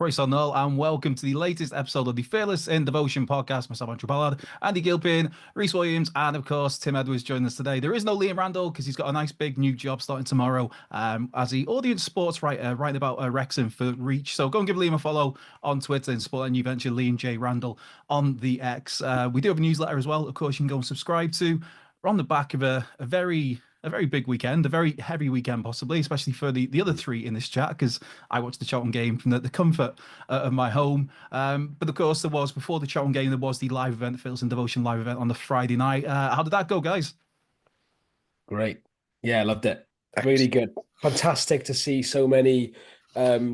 Croeso Nôl, and welcome to the latest episode of the Fearless in Devotion podcast. Myself, Andrew Ballard, Andy Gilpin, Rhys Williams, and of course, Tim Edwards joining us today. There is no Liam Randall because he's got a nice big new job starting tomorrow as the audience sports writer, writing about Wrexham for Reach. So go and give Liam a follow on Twitter and support a new venture, Liam J. Randall on the X. We do have a newsletter as well, of course, you can go and subscribe to. We're on the back of a very big weekend, a very heavy weekend possibly, especially for the other three in this chat, because I watched the Charlton game from the comfort of my home. But of course, there was, before the Charlton game, there was the live event, Fearless in Devotion live event on the Friday night. How did that go, guys? Great. Yeah, I loved it. Really good. Fantastic to see so many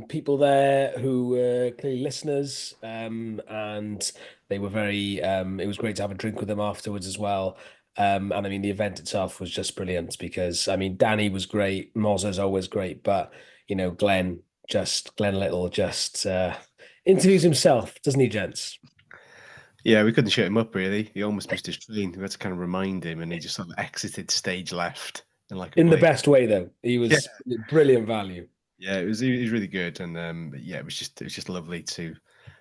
people there who were clearly listeners, and they were very, it was great to have a drink with them afterwards as well. And I mean, the event itself was just brilliant because, I mean, Danny was great. Mozza's always great. But, you know, Glenn Little just interviews himself, doesn't he, gents? Yeah, we couldn't shut him up, really. He almost missed his train. We had to kind of remind him, and he just sort of exited stage left. In the best way, though. He was brilliant value. Yeah, he was really good. And yeah, it was just lovely to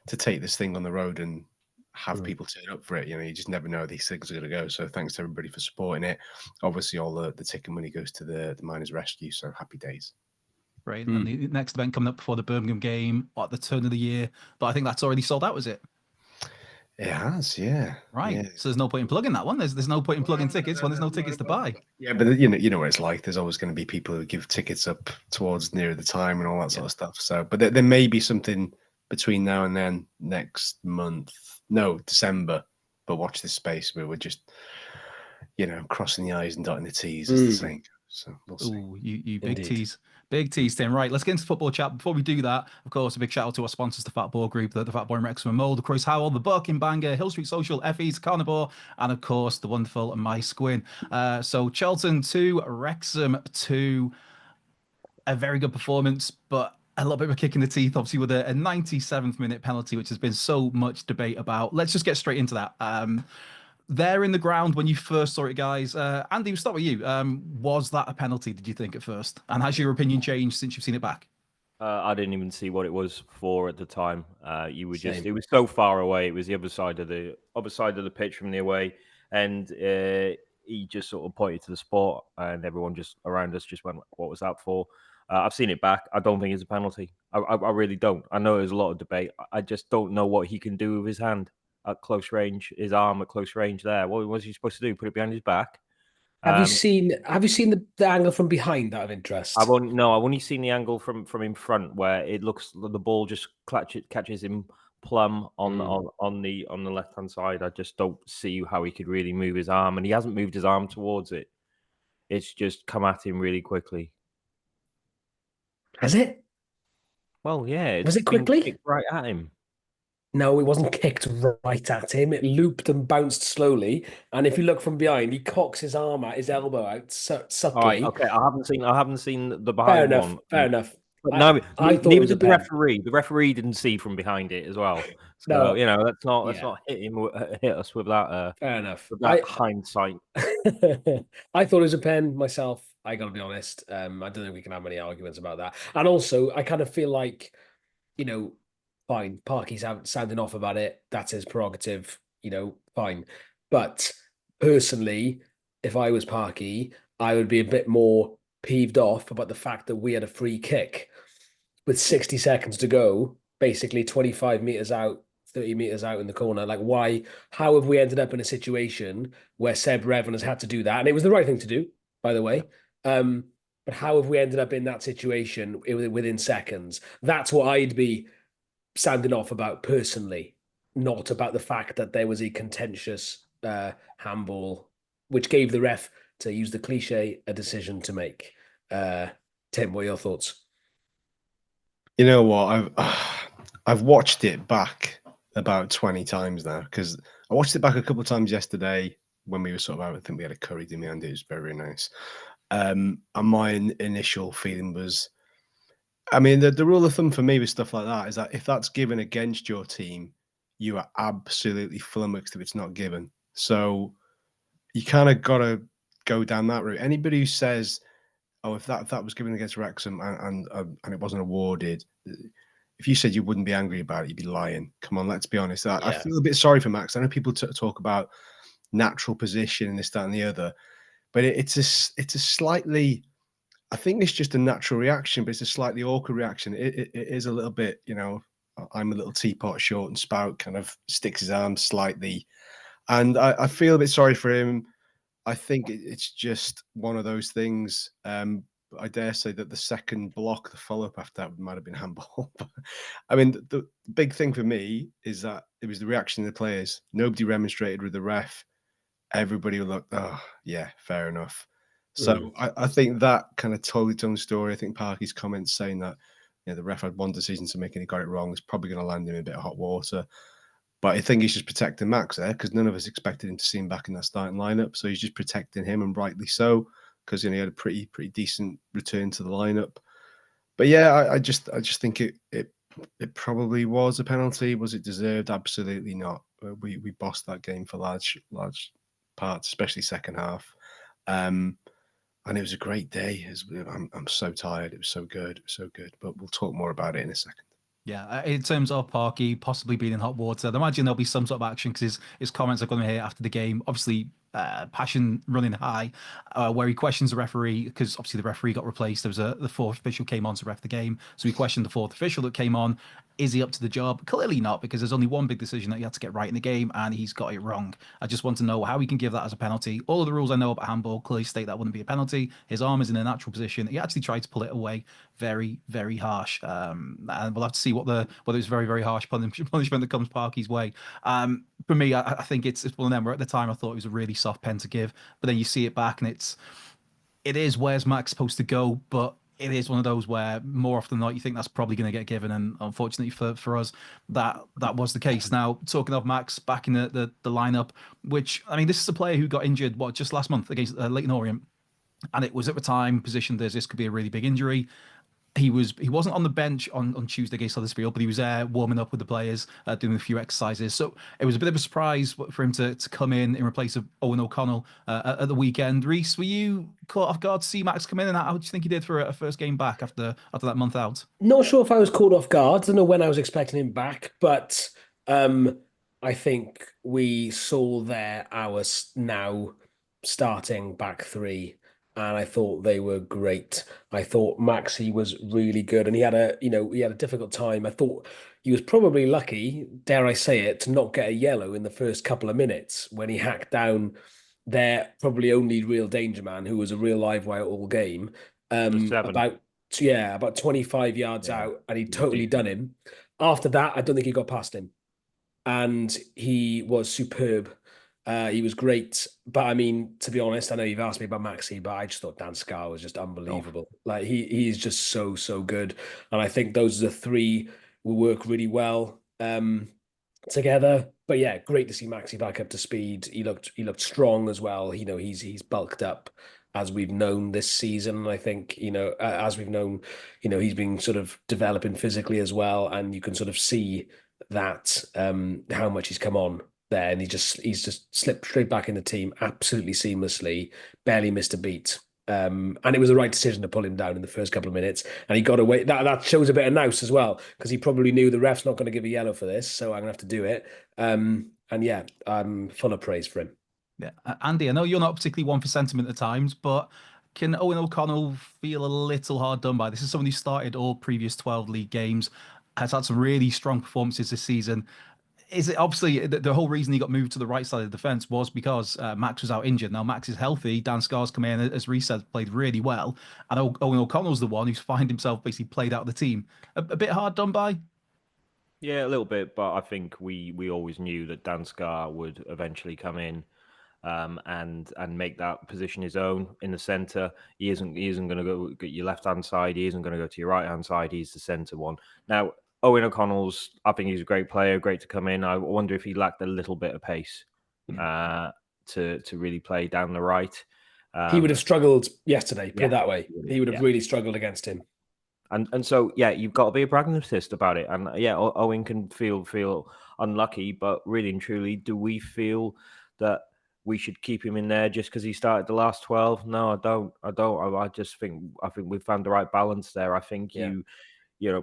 take this thing on the road and have people turn up for it. You know, you just never know how these things are going to go. So thanks to everybody for supporting it. Obviously, all the ticket money goes to the miners' rescue. So happy days. Right. And the next event coming up before the Birmingham game at the turn of the year. But I think that's already sold out, was it? It has, yeah. Right. Yeah. So there's no point in plugging that one. There's no point in plugging tickets when there's no tickets to buy. Yeah, but you know what it's like. There's always going to be people who give tickets up towards near the time and all that sort of stuff. So, but there may be something between now and then, next month. No, December. But watch this space. We're just, crossing the I's and dotting the T's as the saying. So we'll see. Ooh, you big T's. Big T's, Tim. Right, let's get into football chat. Before we do that, of course, a big shout out to our sponsors, the Fat Boy Group, the Fat Boy and Wrexham Mold, the Croyce Howell, the Barking Banger, Hill Street Social, FE's Carnivore, and of course, the wonderful My Squin. So Charlton 2, Wrexham 2. A very good performance, but a little bit of a kick in the teeth, obviously, with a 97th minute penalty, which has been so much debate about. Let's just get straight into that. There in the ground when you first saw it, guys. Andy, we'll start with you. Was that a penalty, did you think, at first? And has your opinion changed since you've seen it back? I didn't even see what it was for at the time. It was so far away. It was the other side of the pitch from the away. And he just sort of pointed to the spot, and everyone just around us just went, what was that for? I've seen it back. I don't think it's a penalty. I really don't. I know there's a lot of debate. I just don't know what he can do with his hand at close range, his arm at close range there. What was he supposed to do? Put it behind his back? Have you seen the angle from behind, out of interest? I've only seen the angle from in front where it looks the ball just catches him plumb on the left hand side. I just don't see how he could really move his arm, and he hasn't moved his arm towards it. It's just come at him really quickly. Has it? Well, yeah. Was it quickly? Right at him. No, it wasn't kicked right at him. It looped and bounced slowly. And if you look from behind, he cocks his arm out, his elbow out subtly. All right, okay, I haven't seen the behind one. Fair enough. But no, I thought neither it was did the referee. The referee didn't see from behind it as well. So let's not hit us with that. Fair enough. With that hindsight. I thought it was a pen myself. I got to be honest. I don't think we can have many arguments about that. And also, I kind of feel like, fine, Parky's sounding off about it. That's his prerogative, fine. But personally, if I was Parky, I would be a bit more peeved off about the fact that we had a free kick with 60 seconds to go, basically 25 meters out, 30 meters out in the corner. Like, why? How have we ended up in a situation where Seb Revan has had to do that? And it was the right thing to do, by the way. But how have we ended up in that situation within seconds? That's what I'd be sounding off about personally, not about the fact that there was a contentious handball, which gave the ref, to use the cliche, a decision to make. Tim, what are your thoughts? You know what? I've watched it back about 20 times now, because I watched it back a couple of times yesterday when we were sort of out. I think we had a curry in the end. It was very, very nice. And my initial feeling was, I mean, the rule of thumb for me with stuff like that is that if that's given against your team, you are absolutely flummoxed if it's not given. So you kind of got to go down that route. Anybody who says, "Oh, if that was given against Wrexham and it wasn't awarded," if you said you wouldn't be angry about it, you'd be lying. Come on, let's be honest. I Yeah. feel a bit sorry for Max. I know people talk about natural position and this, that, and the other, but it's a slightly. I think it's just a natural reaction, but it's a slightly awkward reaction. It is a little bit, I'm a little teapot, short and spout, kind of sticks his arm slightly, and I feel a bit sorry for him. I think it's just one of those things. I dare say that the second block, the follow-up after that might have been handball. I mean, the big thing for me is that it was the reaction of the players. Nobody remonstrated with the ref. Everybody looked, oh, yeah, fair enough. So I think that kind of told its own story. I think Parky's comments saying that the ref had one decision to make and he got it wrong is probably going to land him in a bit of hot water. But I think he's just protecting Max there because none of us expected him to see him back in that starting lineup. So he's just protecting him, and rightly so, because he had a pretty decent return to the lineup. But yeah, I just think it probably was a penalty. Was it deserved? Absolutely not. We bossed that game for large parts, especially second half. And it was a great day. I'm so tired. It was so good, so good. But we'll talk more about it in a second. Yeah, in terms of Parky possibly being in hot water, I imagine there'll be some sort of action because his comments are going to hear after the game. Obviously, passion running high, where he questions the referee because obviously the referee got replaced. There was the fourth official came on to ref the game, so he questioned the fourth official that came on. Is he up to the job? Clearly not, because there's only one big decision that he had to get right in the game, and he's got it wrong. I just want to know how he can give that as a penalty. All of the rules I know about handball clearly state that wouldn't be a penalty. His arm is in a natural position. He actually tried to pull it away. Very, very harsh. And we'll have to see whether it's very, very harsh punishment that comes Parky's way. For me, I think it's one of them where at the time I thought it was a really soft pen to give, but then you see it back and it is where's Max supposed to go, but it is one of those where more often than not you think that's probably going to get given, and unfortunately for us, that was the case. Now, talking of Max back in the lineup, which I mean, this is a player who got injured just last month against Leyton Orient, and it was at the time positioned as this could be a really big injury. He wasn't on the bench on Tuesday against Huddersfield, but he was there warming up with the players, doing a few exercises. So it was a bit of a surprise for him to come in replace of Owen O'Connell at the weekend. Rhys, were you caught off guard to see Max come in, and how do you think he did for a first game back after that month out? Not sure if I was caught off guard. I don't know when I was expecting him back, but I think we saw there our now starting back three, and I thought they were great. I thought Maxi was really good, and he had a difficult time. I thought he was probably lucky, dare I say it, to not get a yellow in the first couple of minutes when he hacked down their probably only real danger man, who was a real live wire all game. About 25 yards out, and he'd totally done him. After that, I don't think he got past him. And he was superb. He was great. But I mean, to be honest, I know you've asked me about Maxi, but I just thought Dan Scarr was just unbelievable. Like he's just so good. And I think those are the three will work really well together. But yeah, great to see Maxi back up to speed. He looked strong as well. He's bulked up as we've known this season. And I think, as we've known, he's been sort of developing physically as well. And you can sort of see that how much he's come on there. And he's just slipped straight back in the team absolutely seamlessly, barely missed a beat. And it was the right decision to pull him down in the first couple of minutes. And he got away. That shows a bit of nous as well, because he probably knew the ref's not going to give a yellow for this, so I'm going to have to do it. And yeah, I'm full of praise for him. Yeah, Andy, I know you're not particularly one for sentiment at times, but can Owen O'Connell feel a little hard done by? This is someone who started all previous 12 league games, has had some really strong performances this season. Is it obviously the whole reason he got moved to the right side of the defence was because Max was out injured. Now Max is healthy. Dan Scarr's come in, as Rhys said, played really well. And Owen O'Connell's the one who's found himself basically played out of the team. A bit hard done by? Yeah, a little bit, but I think we always knew that Dan Scarr would eventually come in and make that position his own in the centre. He isn't going to go get your left hand side. He isn't going to go to your right hand side. He's the centre one. Now Owen O'Connell's, I think he's a great player, great to come in. I wonder if he lacked a little bit of pace to really play down the right. He would have struggled yesterday, put it that way. He would have really struggled against him. And so, yeah, you've got to be a pragmatist about it. And yeah, Owen can feel unlucky, but really and truly, do we feel that we should keep him in there just because he started the last 12? No, I don't. I just think we've found the right balance there. I think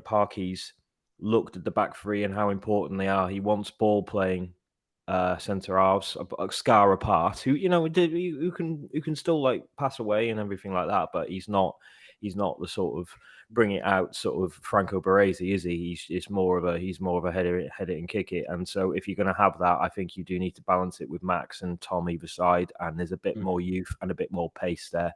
Parky's looked at the back three and how important they are. He wants ball playing centre halves, Scarr apart, who can still like pass away and everything like that, but he's not the sort of bring it out sort of Franco Baresi, is he? He's more of a head it and kick it. And so if you're going to have that, I think you do need to balance it with Max and Tom either side, and there's a bit more youth and a bit more pace there.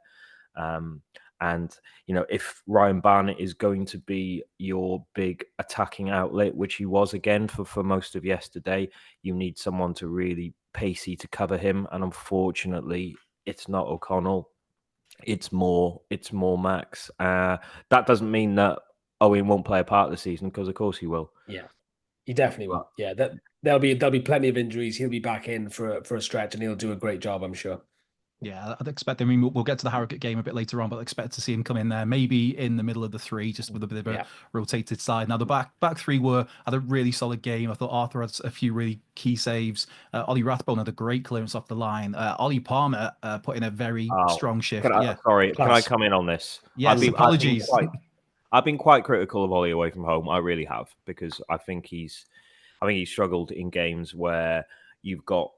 And if Ryan Barnett is going to be your big attacking outlet, which he was again for most of yesterday, you need someone to really pacey to cover him. And unfortunately, it's not O'Connell. It's more Max. That doesn't mean that Owen won't play a part this season, because of course he will. Yeah, he definitely will. Yeah, there'll be plenty of injuries. He'll be back in for a stretch, and he'll do a great job, I'm sure. Yeah, I'd expect. I mean, we'll get to the Harrogate game a bit later on, but I'd expect to see him come in there, maybe in the middle of the three, just with a bit of a rotated side. Now, the back three had a really solid game. I thought Arthur had a few really key saves. Ollie Rathbone had a great clearance off the line. Ollie Palmer put in a very strong shift. Sorry, can I come in on this? Yes, apologies. I've been quite critical of Ollie away from home. I really have, because I think he's struggled in games where you've got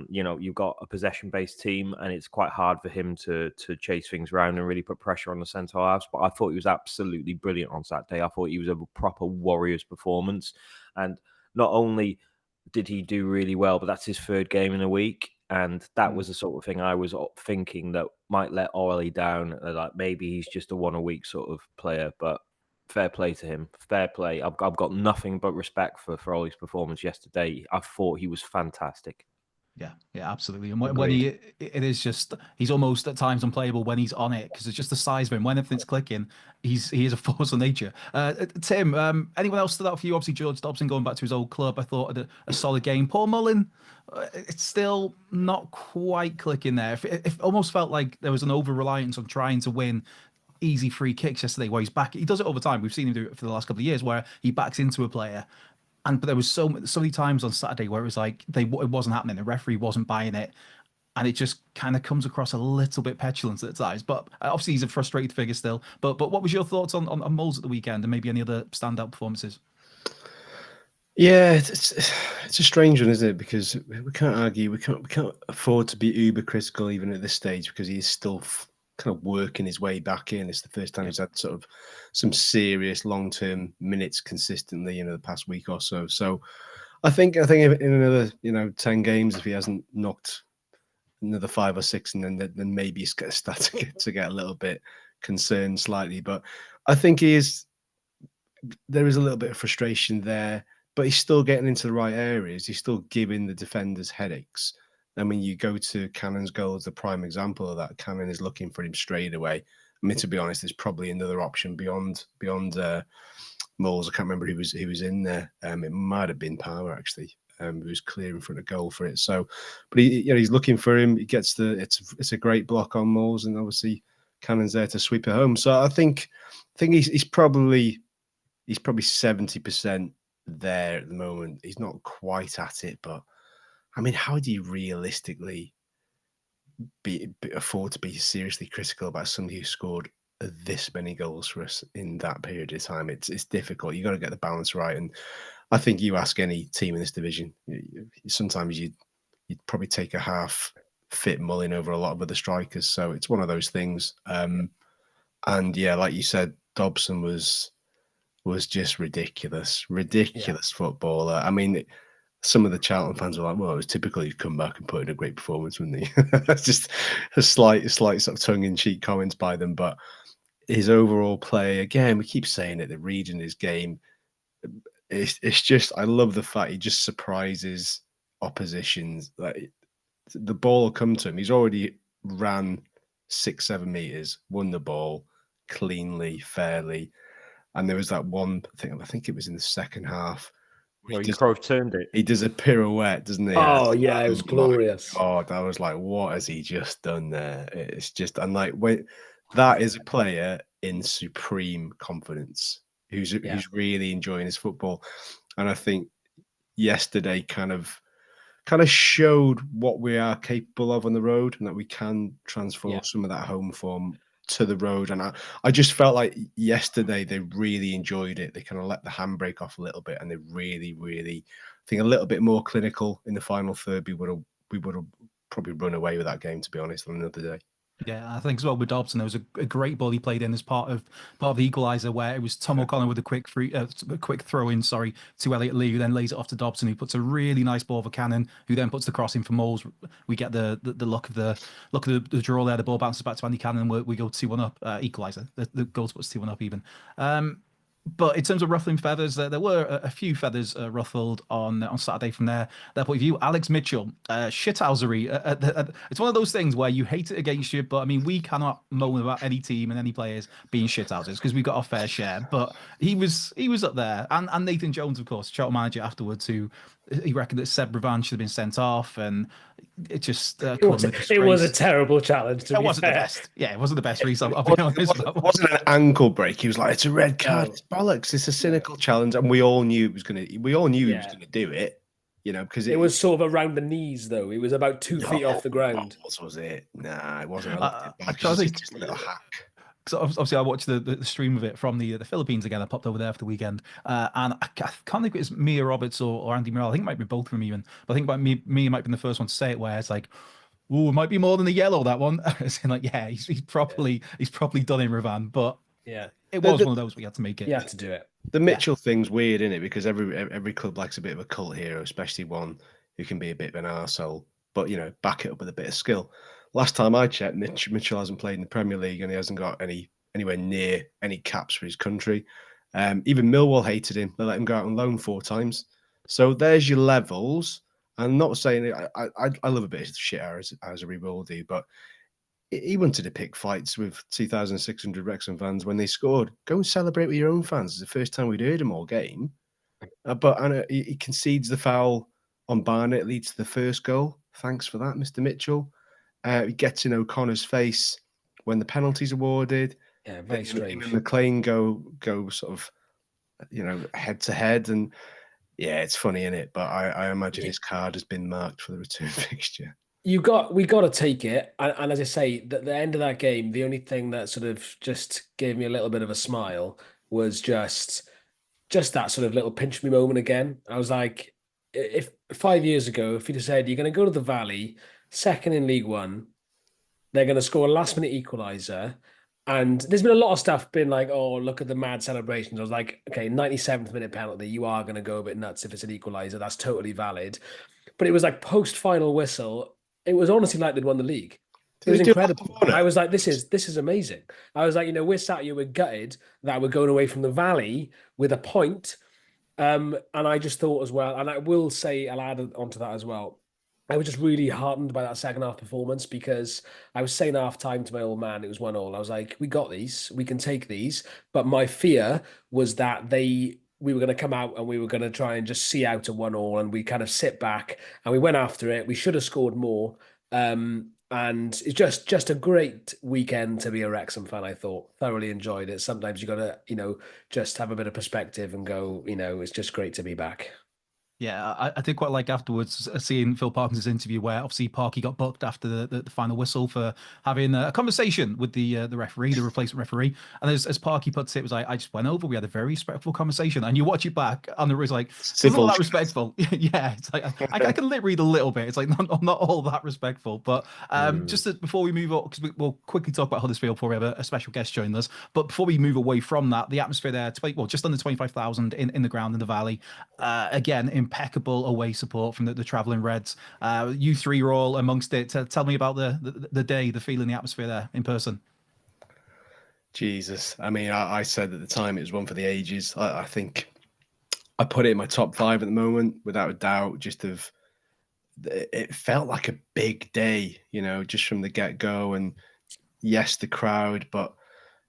you've got a possession-based team, and it's quite hard for him to chase things around and really put pressure on the centre halves. But I thought he was absolutely brilliant on Saturday. I thought he was a proper Warriors performance, and not only did he do really well, but that's his third game in a week, and that was the sort of thing I was thinking that might let Ollie down. Like maybe he's just a one-a-week sort of player, but fair play to him. Fair play. I've got nothing but respect for Ollie's performance yesterday. I thought he was fantastic. Yeah, absolutely. And when it is just, he's almost at times unplayable when he's on it, because it's just the size of him. When everything's clicking, he is a force of nature. Tim, anyone else stood out for you? Obviously, George Dobson going back to his old club, I thought had a solid game. Paul Mullin, it's still not quite clicking there. It almost felt like there was an over-reliance on trying to win easy free kicks yesterday, where he's back. He does it all the time. We've seen him do it for the last couple of years, where he backs into a player. But there was so many times on Saturday where it was like it wasn't happening. The referee wasn't buying it, and it just kind of comes across a little bit petulant at times. But obviously he's a frustrated figure still. But what was your thoughts on Moles at the weekend, and maybe any other standout performances? Yeah, it's a strange one, isn't it? Because we can't argue, we can't afford to be uber critical even at this stage, because he's still kind of working his way back in. It's the first time he's had sort of some serious long-term minutes consistently, the past week or so. So I think in another 10 games, if he hasn't knocked another 5 or 6, and then maybe he's going to start to get a little bit concerned slightly. But I think there is a little bit of frustration there, but he's still getting into the right areas. He's still giving the defenders headaches. I mean, you go to Cannon's goal as the prime example of that. Cannon is looking for him straight away. I mean, to be honest, there's probably another option beyond Moles. I can't remember who was in there. It might have been Palmer, actually, who was clear in front of goal for it. So, but he's looking for him. He gets it's a great block on Moles, and obviously Cannon's there to sweep it home. So I think he's probably 70% there at the moment. He's not quite at it, but I mean, how do you realistically afford to be seriously critical about somebody who scored this many goals for us in that period of time? It's difficult. You got to get the balance right, and I think you ask any team in this division, sometimes you'd probably take a half fit Mullin over a lot of other strikers. So it's one of those things. And yeah, like you said, Dobson was just ridiculous footballer. I mean, some of the Charlton fans were like, well, it was typical he'd come back and put in a great performance, wouldn't he? That's just a slight sort of tongue-in-cheek comments by them. But his overall play, again, we keep saying it, the read in his game, it's just, I love the fact he just surprises oppositions. Like, the ball will come to him. He's already ran 6-7 meters, won the ball cleanly, fairly. And there was that one, I think it was in the second half. Turned it. He does a pirouette, doesn't he? Oh, yeah, it was glorious. Oh, I was like, what has he just done there? It's just, and like, that is a player in supreme confidence who's really enjoying his football. And I think yesterday kind of showed what we are capable of on the road, and that we can transform some of that home form to the road. And I just felt like yesterday they really enjoyed it. They kind of let the handbrake off a little bit, and they really, really, I think a little bit more clinical in the final third. We would have probably run away with that game, to be honest, on another day. Yeah, I think as well with Dobson, there was a great ball he played in as part of the equaliser, where it was Tom O'Connor with a quick throw in, to Elliot Lee, who then lays it off to Dobson, who puts a really nice ball for Cannon, who then puts the cross in for Moles. We get the look of the draw there. The ball bounces back to Andy Cannon, and we go 2-1 up, equaliser. The goal puts 2-1 up even. But in terms of ruffling feathers, there were a few feathers ruffled on Saturday from their point of view. Alex Mitchell, shithousery. It's one of those things where you hate it against you, but I mean, we cannot moan about any team and any players being shithousers because we've got our fair share. But he was up there, and Nathan Jones, of course, Charlton manager afterwards, who he reckoned that Seb Revan should have been sent off, and it just it was a terrible challenge. It wasn't the best. Yeah, it wasn't the best, Rhys. I'll be honest. It wasn't an ankle break. He was like, "It's a red card. It's bollocks. It's a cynical challenge," and we all knew he was going to do it. You know, because it was sort of around the knees, though. It was about 2 feet off the ground. What was it? Nah, it wasn't. Just a little hack. So obviously, I watched the stream of it from the Philippines again. I popped over there for the weekend, and I can't think if it was Mia Roberts or Andy Morel. I think it might be both of them even. But I think Mia might be the first one to say it, where it's like, "Ooh, it might be more than a yellow, that one." It's like, yeah, he's probably done in Revan, but yeah, it was one of those we had to make it. You had to do it. The Mitchell thing's weird, isn't it? Because every club likes a bit of a cult hero, especially one who can be a bit of an arsehole, but back it up with a bit of skill. Last time I checked, Mitchell hasn't played in the Premier League, and he hasn't got anywhere near any caps for his country. Even Millwall hated him. They let him go out on loan 4 times. So there's your levels. I'm not saying I love a bit of shit as a will do, but he wanted to pick fights with 2,600 Wrexham fans when they scored. Go and celebrate with your own fans. It's the first time we'd heard him all game. But he concedes the foul on Barnett, leads to the first goal. Thanks for that, Mr. Mitchell. He gets in O'Connor's face when the penalty's awarded. Yeah, very strange. Him and McLean go sort of, head to head, and yeah, it's funny, isn't it? But I imagine his card has been marked for the return fixture. We got to take it, and as I say, at the end of that game, the only thing that sort of just gave me a little bit of a smile was just that sort of little pinch me moment again. I was like, if 5 years ago, if you'd have said you're going to go to the Valley, second in League One, they're going to score a last minute equaliser. And there's been a lot of stuff been like, oh, look at the mad celebrations. I was like, okay, 97th minute penalty, you are going to go a bit nuts if it's an equaliser. That's totally valid. But it was like post-final whistle. It was honestly like they'd won the league. It was incredible. I was like, this is amazing. I was like, we're sat here, we're gutted that we're going away from the Valley with a point. And I just thought as well, and I will say, I'll add onto that as well, I was just really heartened by that second half performance, because I was saying half time to my old man, it was 1-1. I was like, we got these, we can take these. But my fear was that we were going to come out and we were going to try and just see out a 1-1, and we kind of sit back and we went after it. We should have scored more. And it's just a great weekend to be a Wrexham fan, I thought. Thoroughly enjoyed it. Sometimes you got to, just have a bit of perspective and go, it's just great to be back. Yeah, I did quite like afterwards seeing Phil Parkinson's interview, where obviously Parky got booked after the final whistle for having a conversation with the referee, the replacement referee. And as Parky puts it, was like, I just went over, we had a very respectful conversation. And you watch it back, and it was like, it's not that respectful. Yeah, it's like I can lip read a little bit. It's like not all that respectful. But before we move on, because we'll quickly talk about Huddersfield before we have a special guest join us. But before we move away from that, the atmosphere there, just under 25,000 in the ground in the Valley. Again, impeccable away support from the travelling Reds. You three are all amongst it. Tell me about the day, the feeling, the atmosphere there in person. Jesus. I mean, I said at the time it was one for the ages. I think I put it in my top 5 at the moment, without a doubt. It felt like a big day, just from the get-go. And yes, the crowd, but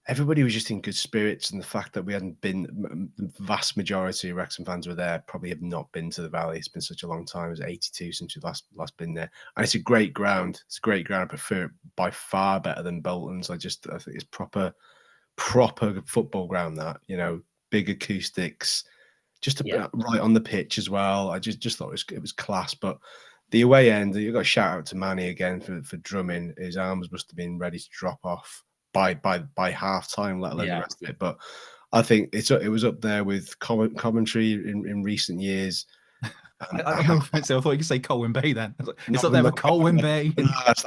everybody was just in good spirits. And the fact that we hadn't been, the vast majority of Wrexham fans were there, probably have not been to the Valley. It's been such a long time. It was 82 since we've last been there. And it's a great ground. It's a great ground. I prefer it by far better than Bolton's. I think it's proper football ground, that, big acoustics, right on the pitch as well. I just thought it was class. But the away end, you've got to shout out to Manny again for drumming. His arms must have been ready to drop off by half time, let alone Yeah. the rest of it. But I think it was up there with commentary in recent years. I thought you could say Colwyn Bay then. It's up there with Colwyn Bay.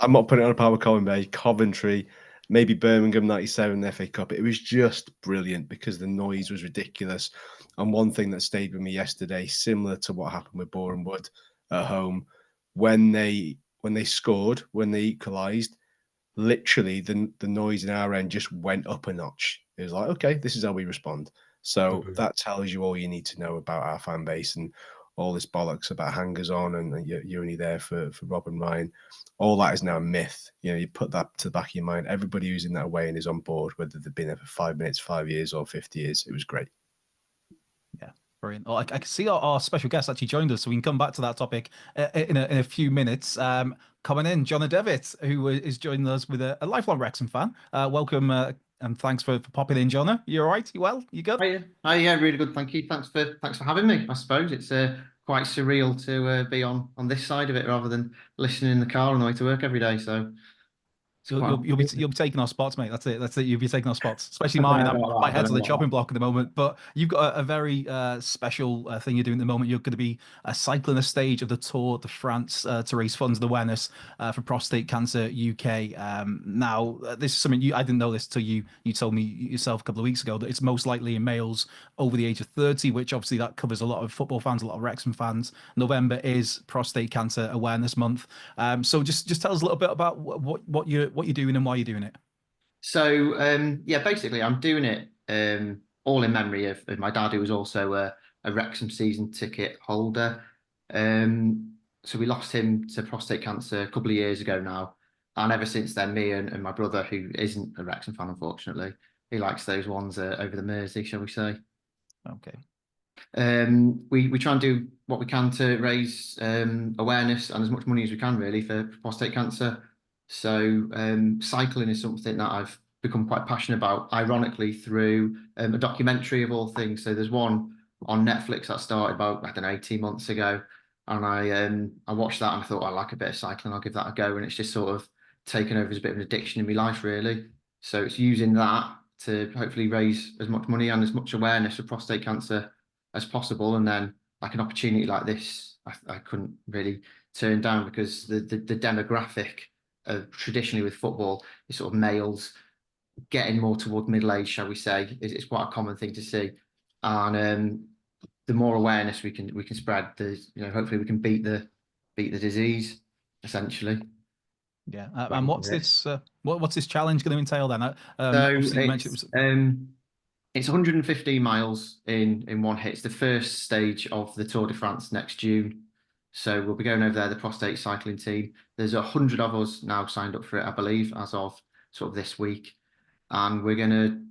I'm not putting it on a par with Colwyn Bay, Coventry, maybe Birmingham 97 the FA Cup. It was just brilliant because the noise was ridiculous. And one thing that stayed with me yesterday, similar to what happened with Boreham Wood at home, when they scored, when they equalised, literally the noise in our end just went up a notch. It was like, okay, this is how we respond. So that tells you all you need to know about our fan base, and all this bollocks about hangers on and you're only there for Rob and Ryan. All that is now a myth. You put that to the back of your mind. Everybody who's in that way and is on board, whether they've been there for 5 minutes, 5 years, or 50 years, it was great. Yeah, brilliant. Oh, I can see our special guest actually joined us, so we can come back to that topic in a few minutes. Coming in, Jona Devitt, who is joining us with a lifelong Wrexham fan. Welcome and thanks for popping in, Jona. You all right? You well? You good? Hi, yeah, really good. Thank you. Thanks for having me. I suppose it's quite surreal to be on this side of it rather than listening in the car on the way to work every day. So you'll be taking our spots, mate. That's it. You'll be taking our spots, especially mine. My head's on the chopping block at the moment. But you've got a very special thing you're doing at the moment. You're going to be cycling a stage of the Tour de France to raise funds and awareness for Prostate Cancer UK. Now, this is something I didn't know this till you told me yourself a couple of weeks ago, that it's most likely in males over the age of 30, which obviously that covers a lot of football fans, a lot of Wrexham fans. November is Prostate Cancer Awareness Month. So just tell us a little bit about what you're doing and why you're doing it. So yeah, basically I'm doing it all in memory of my dad, who was also a Wrexham season ticket holder. So we lost him to prostate cancer a couple of years ago now, and ever since then, me and my brother, who isn't a Wrexham fan unfortunately, he likes those ones over the Mersey, shall we say. Okay. We try and do what we can to raise awareness and as much money as we can really for prostate cancer. So cycling is something that I've become quite passionate about, ironically, through a documentary of all things. So there's one on Netflix that started about, I don't know, 18 months ago. And I watched that and I thought, I like a bit of cycling, I'll give that a go. And it's just sort of taken over as a bit of an addiction in my life, really. So it's using that to hopefully raise as much money and as much awareness of prostate cancer as possible. And then like an opportunity like this, I couldn't really turn down, because the demographic traditionally with football is sort of males getting more toward middle age, shall we say. It's quite a common thing to see, and the more awareness we can spread, hopefully we can beat the disease essentially. Yeah, and what's this challenge going to entail then? So you mentioned it's 115 miles in one hit. It's the first stage of the Tour de France next June. So we'll be going over there, the prostate cycling team. There's 100 of us now signed up for it, I believe, as of sort of this week. And we're going to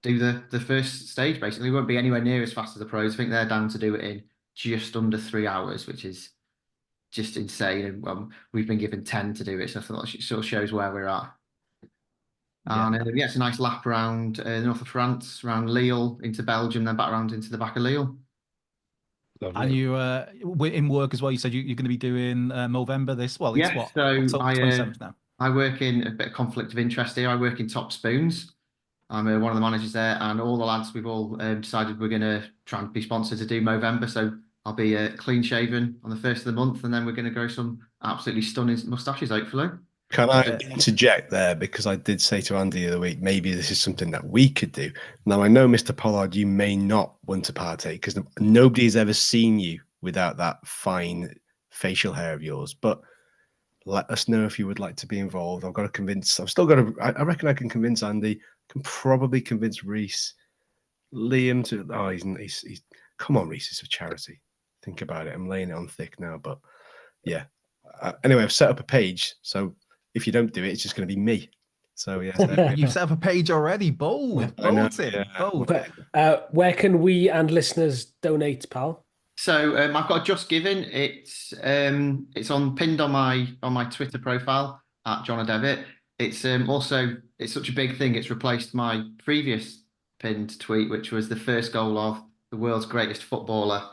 do the first stage, basically. We won't be anywhere near as fast as the pros. I think they're down to do it in just under 3 hours, which is just insane. And we've been given 10 to do it, so I thought it sort of shows where we're at. And yeah, it's a nice lap around the north of France, around Lille, into Belgium, then back around into the back of Lille. Lovely. And you in work as well. You said you're going to be doing Movember this. Well, it's what? So October 27th now. I work in a bit of conflict of interest here. I work in Top Spoons. I'm one of the managers there, and all the lads, we've all decided we're going to try and be sponsored to do Movember. So I'll be clean shaven on the first of the month, and then we're going to grow some absolutely stunning moustaches, hopefully. Can I interject there? Because I did say to Andy the other week, maybe this is something that we could do. Now, I know, Mr. Pollard, you may not want to partake because nobody has ever seen you without that fine facial hair of yours. But let us know if you would like to be involved. I've got to convince, I reckon I can convince Andy, can probably convince Rhys, Liam to, he's come on, Rhys, it's a charity. Think about it. I'm laying it on thick now, but yeah. Anyway, I've set up a page, so if you don't do it, it's just going to be me. So yeah, you've set up a page already. Bold. Where can we and listeners donate, pal? So I've got Just Giving. It's pinned on my Twitter profile at Jona Devitt. It's it's such a big thing. It's replaced my previous pinned tweet, which was the first goal of the world's greatest footballer,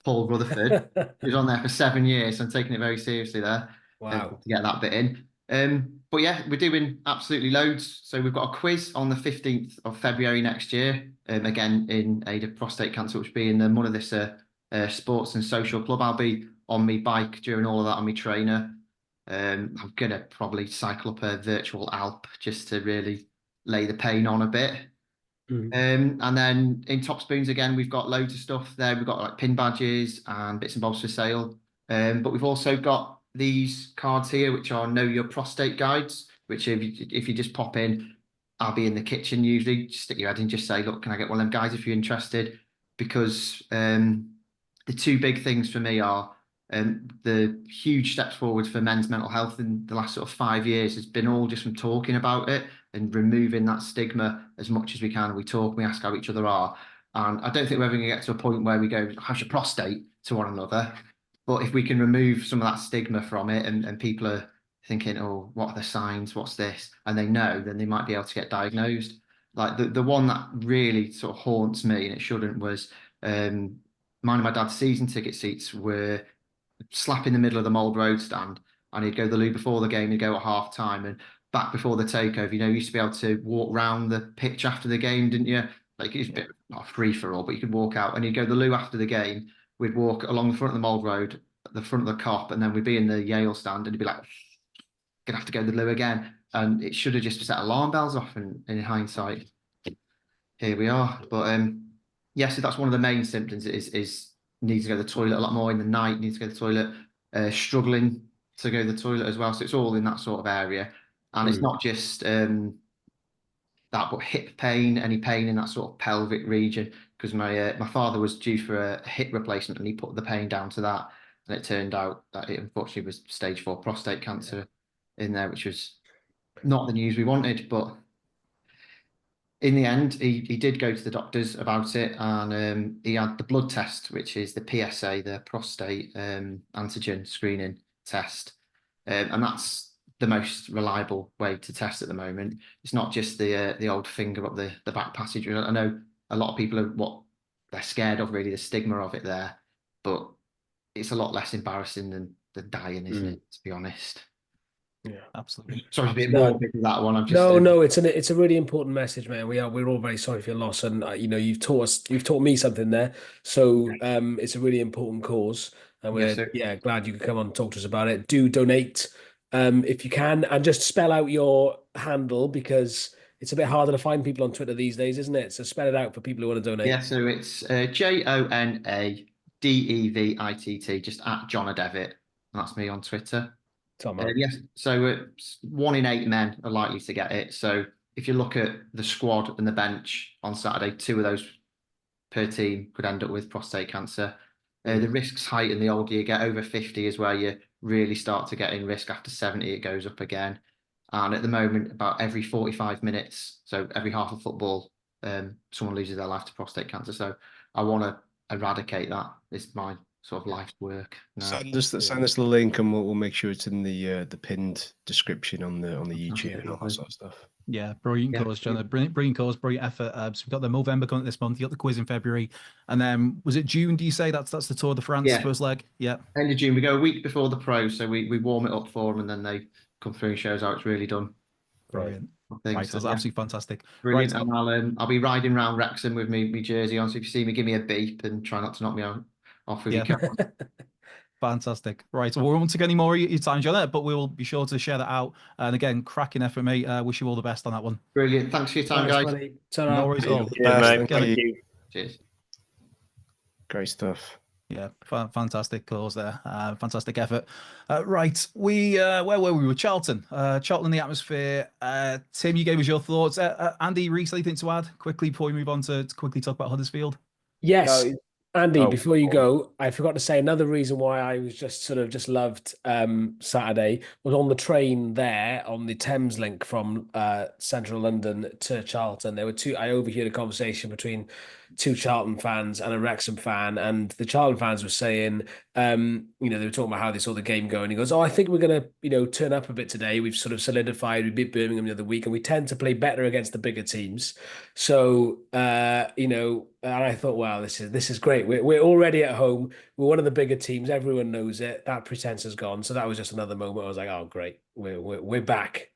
Paul Rutherford. He was on there for 7 years. So I'm taking it very seriously there. Wow. To get that bit in. but yeah, we're doing absolutely loads. So we've got a quiz on the 15th of February next year, again in aid of prostate cancer, which will be in the Monmouth Sports and Social Club. I'll be on my bike during all of that on my trainer. I'm going to probably cycle up a virtual Alp just to really lay the pain on a bit. And then in Top Spoons again, we've got loads of stuff there. We've got like pin badges and bits and bobs for sale. But we've also got these cards here, which are Know Your Prostate guides, which if you just pop in, I'll be in the kitchen usually. Just stick your head in, just say, look, can I get one of them guys if you're interested? Because the two big things for me are the huge steps forward for men's mental health in the last sort of 5 years has been all just from talking about it and removing that stigma as much as we can. We talk, we ask how each other are. And I don't think we're ever going to get to a point where we go, how's your prostate to one another? But if we can remove some of that stigma from it and people are thinking, oh, what are the signs? What's this? And they know, then they might be able to get diagnosed. Like the one that really sort of haunts me, and it shouldn't, was mine and my dad's season ticket seats were slap in the middle of the Mould Road stand, and he'd go to the loo before the game, he'd go at half time, and back before the takeover, you used to be able to walk round the pitch after the game, didn't you? Like it was a bit not free for all, but you could walk out, and he'd go to the loo after the game. We'd walk along the front of the Mould Road, at the front of the Cop, and then we'd be in the Yale stand, and he'd be like, gonna have to go to the loo again. And it should have just set alarm bells off in hindsight. Here we are. But yeah, so that's one of the main symptoms is needs to go to the toilet a lot more in the night, needs to go to the toilet, struggling to go to the toilet as well. So it's all in that sort of area. And it's not just that, but hip pain, any pain in that sort of pelvic region. Because my father was due for a hip replacement and he put the pain down to that. And it turned out that it unfortunately was stage 4 prostate cancer in there, which was not the news we wanted. But in the end, he did go to the doctors about it, and he had the blood test, which is the PSA, the prostate antigen screening test. And that's the most reliable way to test at the moment. It's not just the old finger up the back passage. I know a lot of people are what they're scared of, really, the stigma of it there, but it's a lot less embarrassing than the dying, isn't it? To be honest. Yeah, absolutely. Sorry, a bit more with that one. No, it's a really important message, man. We're all very sorry for your loss, and you've taught me something there. So it's a really important cause, and we're glad you could come on and talk to us about it. Do donate if you can, and just spell out your handle, because it's a bit harder to find people on Twitter these days, isn't it? So spell it out for people who want to donate. Yeah, so it's JonaDevitt, just at Jona Devitt. And that's me on Twitter. Yes, so 1 in 8 men are likely to get it. So if you look at the squad and the bench on Saturday, 2 of those per team could end up with prostate cancer. The risks heighten the older you get. Over 50 is where you really start to get in risk. After 70, it goes up again. And at the moment, about every 45 minutes, so every half of football, someone loses their life to prostate cancer. So I want to eradicate that. It's my sort of life's work. Send us the link, and we'll make sure it's in the pinned description on the YouTube and all that sort of stuff. Yeah, brilliant cause, Jona. Brilliant cause, brilliant effort. So we've got the Movember coming this month. You got the quiz in February, and then was it June? Do you say that's the Tour de France first leg? Yeah, end of June. We go a week before the pros, so we warm it up for them, and then they come through and shows how it's really done. Brilliant. Right, so that's absolutely fantastic. Brilliant. Right, and I'll be riding around Wrexham with me jersey on. So if you see me, give me a beep and try not to knock me off if you can. Fantastic. Right. Well, we won't take any more of your time, Jona, but we will be sure to share that out. And again, cracking effort, mate. Wish you all the best on that one. Brilliant. Thanks for your time, guys. No worries at all. Thank you. Cheers. Great stuff. Yeah, fantastic cause there. Fantastic effort. Right, where were we? With Charlton. Charlton in the atmosphere. Tim, you gave us your thoughts. Andy, Rhys, anything to add quickly before we move on to quickly talk about Huddersfield? Yes. Andy, before you go, I forgot to say another reason why I was just loved Saturday was on the train there on the Thames link from central London to Charlton. There were I overheard a conversation between 2 Charlton fans and a Wrexham fan, and the Charlton fans were saying, they were talking about how they saw the game go, and he goes, I think we're going to, turn up a bit today. We've sort of solidified. We beat Birmingham the other week, and we tend to play better against the bigger teams. So, and I thought, wow, this is great. We're already at home. We're one of the bigger teams. Everyone knows it. That pretense has gone. So that was just another moment. I was like, oh, great. We're back.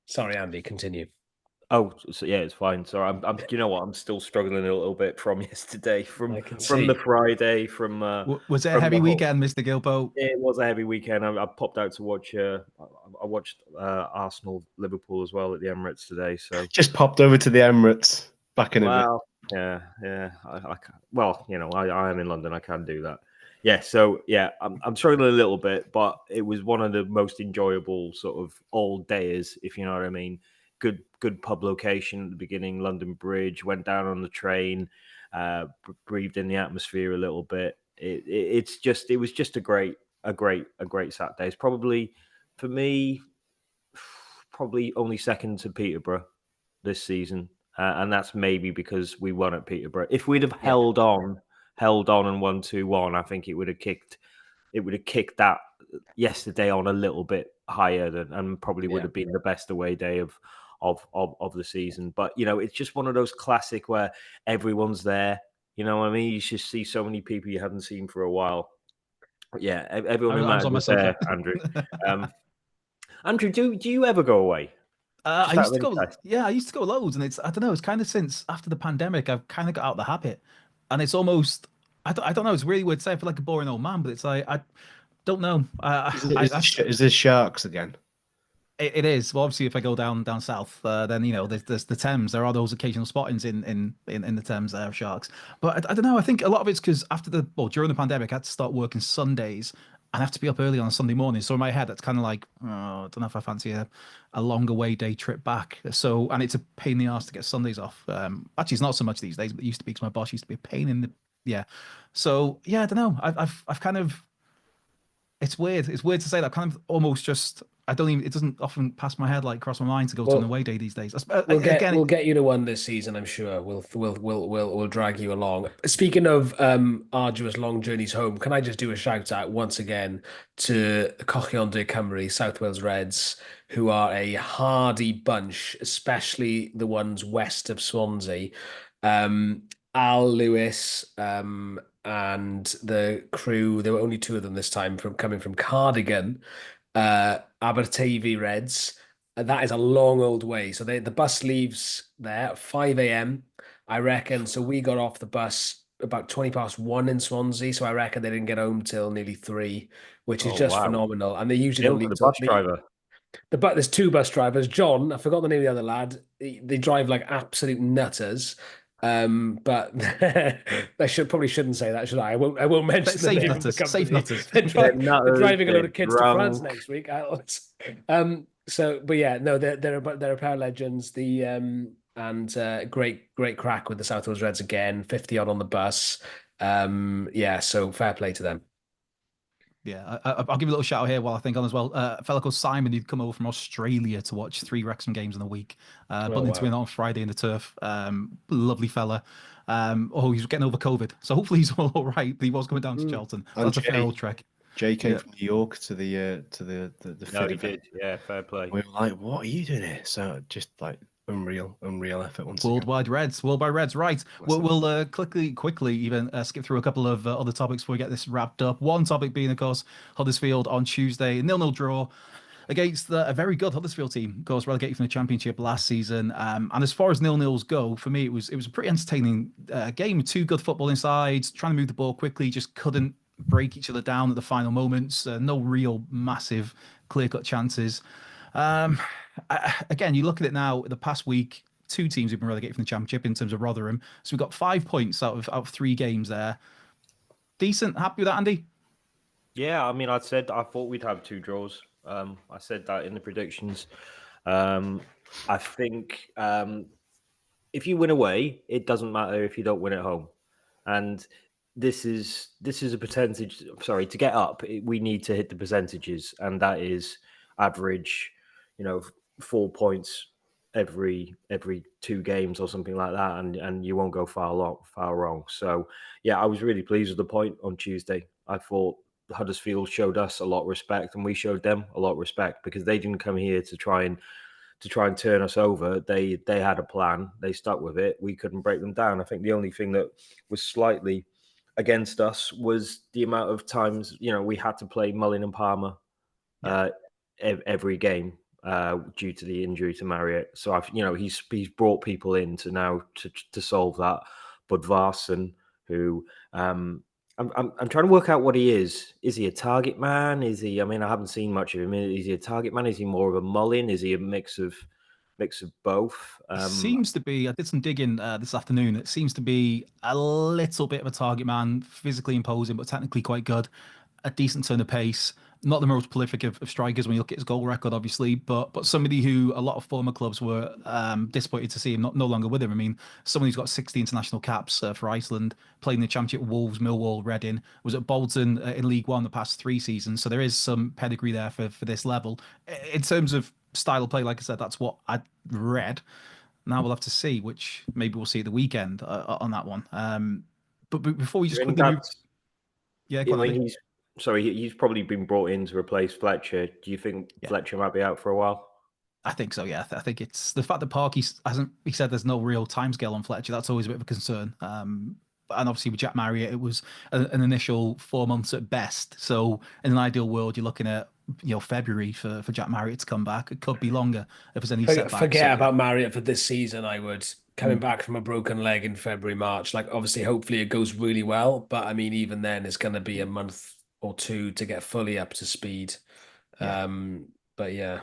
Sorry, Andy, continue. Oh, so yeah, it's fine. So I'm. You know what? I'm still struggling a little bit from yesterday, I can from the see. Friday, from Was it a from heavy the whole. weekend, Mr. Gilpo? It was a heavy weekend. I popped out to watch. I watched Arsenal Liverpool as well at the Emirates today. So Just popped over to the Emirates back in a bit. well, yeah. Well, I am in London. I can do that. Yeah. So yeah, I'm struggling a little bit, but it was one of the most enjoyable sort of all days, if you know what I mean. Good pub location at the beginning. London Bridge. Went down on the train. Breathed in the atmosphere a little bit. It was just a great Saturday. It's probably for me, probably only second to Peterborough this season. And that's maybe because we won at Peterborough. If we'd have held on and won 2-1, I think it would have kicked that yesterday on a little bit higher and probably would have been the best away day of the season. But it's just one of those classic where everyone's there. You know what I mean? You just see so many people you haven't seen for a while. Yeah, everyone who I was matters on my was there, sofa. Andrew. Andrew, do you ever go away? I Just out used of to go, interest. yeah, I used to go loads, and I don't know, it's kind of since after the pandemic, I've kind of got out of the habit, and it's almost, I don't know, it's really weird to say, I feel like a boring old man, but it's like, I don't know, Is this Sharks again? it is. Well, obviously, if I go down south, then there's the Thames. There are those occasional spottings in the Thames there of sharks. But I don't know. I think a lot of it's because during the pandemic, I had to start working Sundays and have to be up early on a Sunday morning. So in my head, that's kind of like, oh, I don't know if I fancy a long away day trip back. So, and it's a pain in the ass to get Sundays off. Actually, it's not so much these days, but it used to be because my boss used to be a pain in the yeah. So yeah, I don't know. I've kind of, it's weird. It's weird to say that. Kind of almost just. I don't even. It doesn't often pass my head, like cross my mind, to go to an Well, away day these days. we'll get you to one this season, I'm sure. We'll drag you along. Speaking of arduous long journeys home, can I just do a shout out once again to Cochion de Cymru, South Wales Reds, who are a hardy bunch, especially the ones west of Swansea. Al Lewis and the crew. There were only two of them this time coming from Cardigan. Abertavy Reds. That is a long old way. So the bus leaves there at 5 a.m. I reckon. So we got off the bus about 20 past 1 in Swansea. So I reckon they didn't get home till nearly 3, which is Oh just wow! phenomenal. And they usually Bill don't for leave the till bus driver. there's two bus drivers. John, I forgot the name of the other lad. They drive like absolute nutters. But I shouldn't say that, should I? I won't mention the safe name of the nutters, safe company. nutters. They're Nutters, driving a load they're of kids to France drunk. next week. So, but yeah, no, they're a pair of legends. And great crack with the South Wales Reds again. 50 odd on the bus. Yeah, so fair play to them. Yeah, I'll give you a little shout out here while I think on as well. A fella called Simon, who'd come over from Australia to watch 3 Wrexham games in a week. Bumped into him on Friday in the turf. Lovely fella. He's getting over COVID, so hopefully he's all right. But he was going down to Charlton. So that's a fair old trek. Jay came from New York to the No, he did. Yeah, fair play. We were like, "What are you doing here?" So just like unreal effort once Worldwide Reds. Right. We'll quickly even skip through a couple of other topics before we get this wrapped up. One topic being, of course, Huddersfield on Tuesday, 0-0 draw against a very good Huddersfield team, of course, relegated from the Championship last season. And as far as 0-0s go, for me, it was a pretty entertaining game. 2 good footballing sides, trying to move the ball quickly, just couldn't break each other down at the final moments. No real massive clear-cut chances. Again, you look at it now, the past week, 2 teams have been relegated from the Championship in terms of Rotherham. So we've got 5 points out of 3 games there. Decent. Happy with that, Andy? Yeah, I mean, I thought we'd have 2 draws. I said that in the predictions. I think if you win away, it doesn't matter if you don't win at home. And this is a percentage. Sorry, to get up, we need to hit the percentages, and that is average, 4 points every 2 games or something like that, and you won't go far wrong. So yeah, I was really pleased with the point on Tuesday. I thought Huddersfield showed us a lot of respect, and we showed them a lot of respect because they didn't come here to try and turn us over. They had a plan. They stuck with it. We couldn't break them down. I think the only thing that was slightly against us was the amount of times we had to play Mullin and Palmer every game. due to the injury to Marriott. So he's brought people in to now to solve that. But Varson, who I'm trying to work out what he is. Is he a target man? Is he? I mean, I haven't seen much of him. Is he a target man? Is he more of a Mullin? Is he a mix of both? Seems to be. I did some digging this afternoon. It seems to be a little bit of a target man, physically imposing, but technically quite good. A decent turn of pace. Not the most prolific of strikers when you look at his goal record, obviously, but somebody who a lot of former clubs were disappointed to see him no longer with him. I mean, someone who's got 60 international caps for Iceland, played in the Championship with Wolves, Millwall, Reading, was at Bolton in League One the past 3 seasons. So there is some pedigree there for this level. In terms of style of play, like I said, that's what I read. Now we'll have to see, which maybe we'll see at the weekend on that one. But before we just quickly move, yeah, go on, he's probably been brought in to replace Fletcher. Do you think Fletcher might be out for a while? I think so, yeah. I think it's the fact that Parky hasn't. He said there's no real timescale on Fletcher. That's always a bit of a concern. And obviously with Jack Marriott, it was an initial 4 months at best. So in an ideal world, you're looking at February for Jack Marriott to come back. It could be longer if there's any setbacks. Forget about Marriott for this season. I would coming back from a broken leg in February, March. Like obviously, hopefully it goes really well. But I mean, even then, it's going to be a month or 2 to get fully up to speed. But yeah.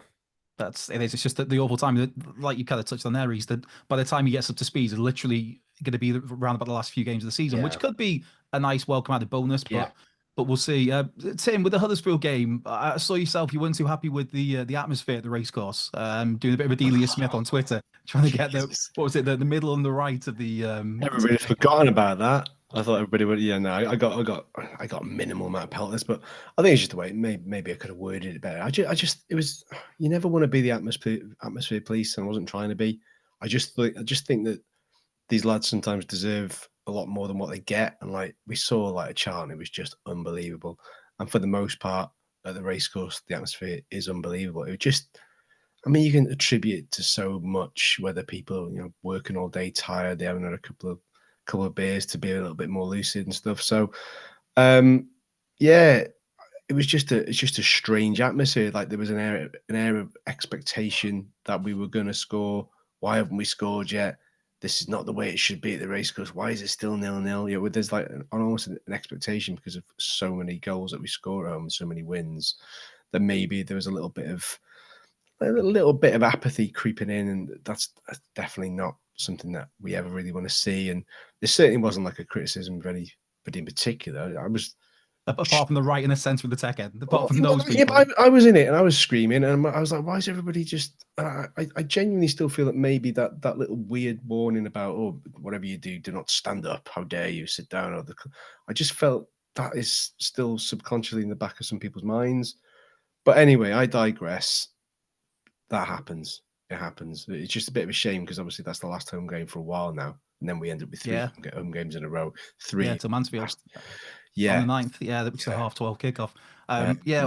It's just that the awful time, like you kind of touched on there, is that by the time he gets up to speed, it's literally going to be around about the last few games of the season, which could be a nice welcome added bonus. But we'll see. Tim, with the Huddersfield game, I saw yourself. You weren't too happy with the atmosphere at the racecourse. Doing a bit of a Delia Smith on Twitter, trying to get the middle and the right of the. Everybody's forgotten about that. I thought everybody would. Yeah, no, I got a minimal amount of pelters, but I think it's just the way. Maybe I could have worded it better. It was. You never want to be the atmosphere police, and I wasn't trying to be. I just think that these lads sometimes deserve a lot more than what they get, and like we saw, like at Charlton, it was just unbelievable. And for the most part, at the racecourse, the atmosphere is unbelievable. It was just. I mean, you can attribute it to so much. Whether people, working all day, tired, they haven't had a couple of beers to be a little bit more lucid and stuff. So, it's just a strange atmosphere. Like there was an air of expectation that we were going to score. Why haven't we scored yet? This is not the way it should be at the racecourse. Why is it still 0-0? There's like almost an expectation because of so many goals that we score at home, so many wins, that maybe there was a little bit of apathy creeping in, and that's definitely not something that we ever really want to see. And there certainly wasn't like a criticism of anybody in particular. I was apart from the right and the centre of the tech end, apart from those people. Yeah, but I was in it and I was screaming, and I was like, why is everybody just? I genuinely still feel that maybe that little weird warning about whatever you do not stand up. How dare you sit down? I just felt that is still subconsciously in the back of some people's minds. But anyway, I digress. That happens. It happens. It's just a bit of a shame because obviously that's the last home game for a while now, and then we end up with 3 home games in a row. 3 to Mansfield. On the 9th. Yeah, that was a 12:30 kickoff.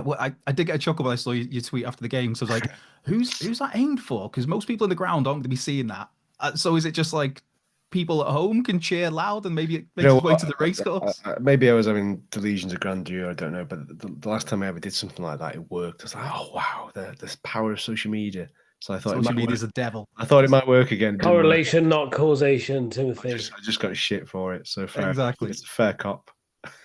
Well, I did get a chuckle when I saw your tweet after the game. So I was like, who's that aimed for? Because most people in the ground aren't going to be seeing that. So is it just like people at home can cheer loud and maybe it makes its way to the racecourse? Maybe I was having delusions of grandeur. I don't know. But the last time I ever did something like that, it worked. I was like, oh, wow, the power of social media. So I thought social media is a devil. I thought it might work again. Correlation, not causation, Timothy. I just got shit for it. So fair. Exactly. It's a fair cop.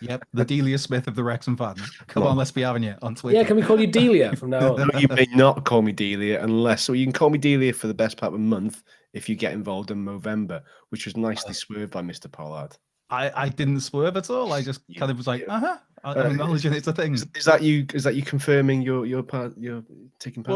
Yep, the Delia Smith of the Wrexham fan. Come on, let's be having you on Twitter. Yeah, can we call you Delia from now on? No, you may not call me Delia you can call me Delia for the best part of a month if you get involved in Movember, which was nicely swerved by Mr. Pollard. I didn't swerve at all. I just kind of was like, I'm acknowledging it's a thing. Is that you confirming your part? You're taking part?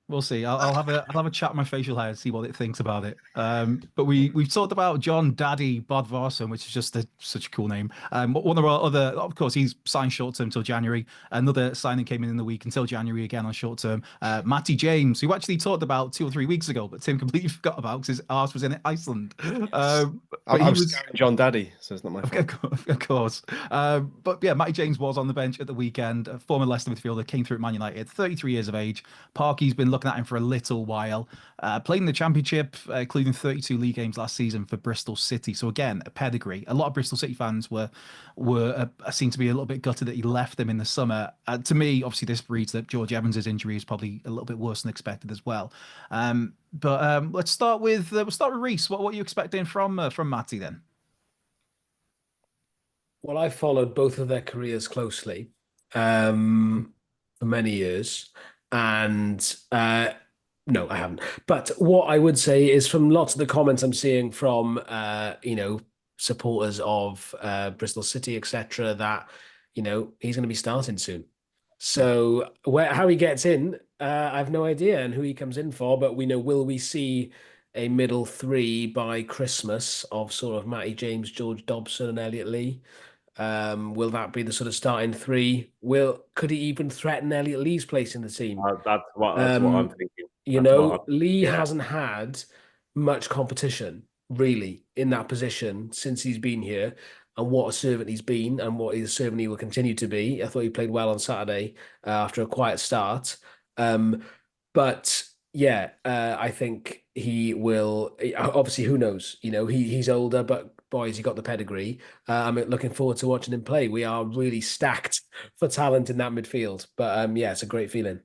We'll see. I'll have a chat with my facial hair and see what it thinks about it. But we've talked about John Daddy Bodvarsson, which is just such a cool name. One of our other, of course, he's signed short term till January. Another signing came in the week until January again on short term. Matty James, who actually talked about 2 or 3 weeks ago, but Tim completely forgot about because his arse was in Iceland. I was John Daddy, so it's not my fault. Of course. But yeah, Matty James James was on the bench at the weekend. A former Leicester midfielder, came through at Man United, 33 years of age. Parky's been looking at him for a little while. Played in the Championship, including 32 league games last season for Bristol City. So again, a pedigree. A lot of Bristol City fans were seem to be a little bit gutted that he left them in the summer. To me, obviously, this reads that George Evans's injury is probably a little bit worse than expected as well. But let's start with Rhys. What are you expecting from Matty then? Well, I followed both of their careers closely for many years, and no, I haven't. But what I would say is, from lots of the comments I'm seeing from supporters of Bristol City, etc., that he's going to be starting soon. So how he gets in, I have no idea, and who he comes in for. But will we see a middle three by Christmas of sort of Matty James, George Dobson, and Elliot Lee? Will that be the sort of starting three? Could he even threaten Elliot Lee's place in the team? That's what I'm thinking. Lee hasn't had much competition really in that position since he's been here, and what a servant he's been, and what a servant he will continue to be. I thought he played well on Saturday after a quiet start, but yeah, I think he will. Obviously, who knows? He's older, but boys, he got the pedigree. I'm looking forward to watching him play. We are really stacked for talent in that midfield. But yeah, it's a great feeling.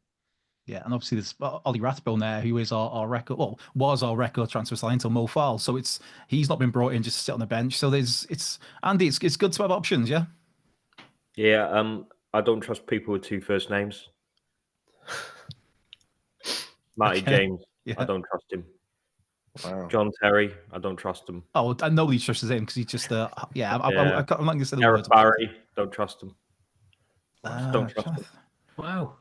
Yeah, and obviously there's Ollie Rathbone there, who is our record, was our record transfer signing until Mo Farl. So he's not been brought in just to sit on the bench. So it's good to have options, yeah. Yeah, I don't trust people with two first names. Matty James, yeah. I don't trust him. Wow. John Terry, I don't trust him. Oh, and nobody trusts him because he's just I'm not going to say the words. Barry, don't trust him. Don't trust him. Wow.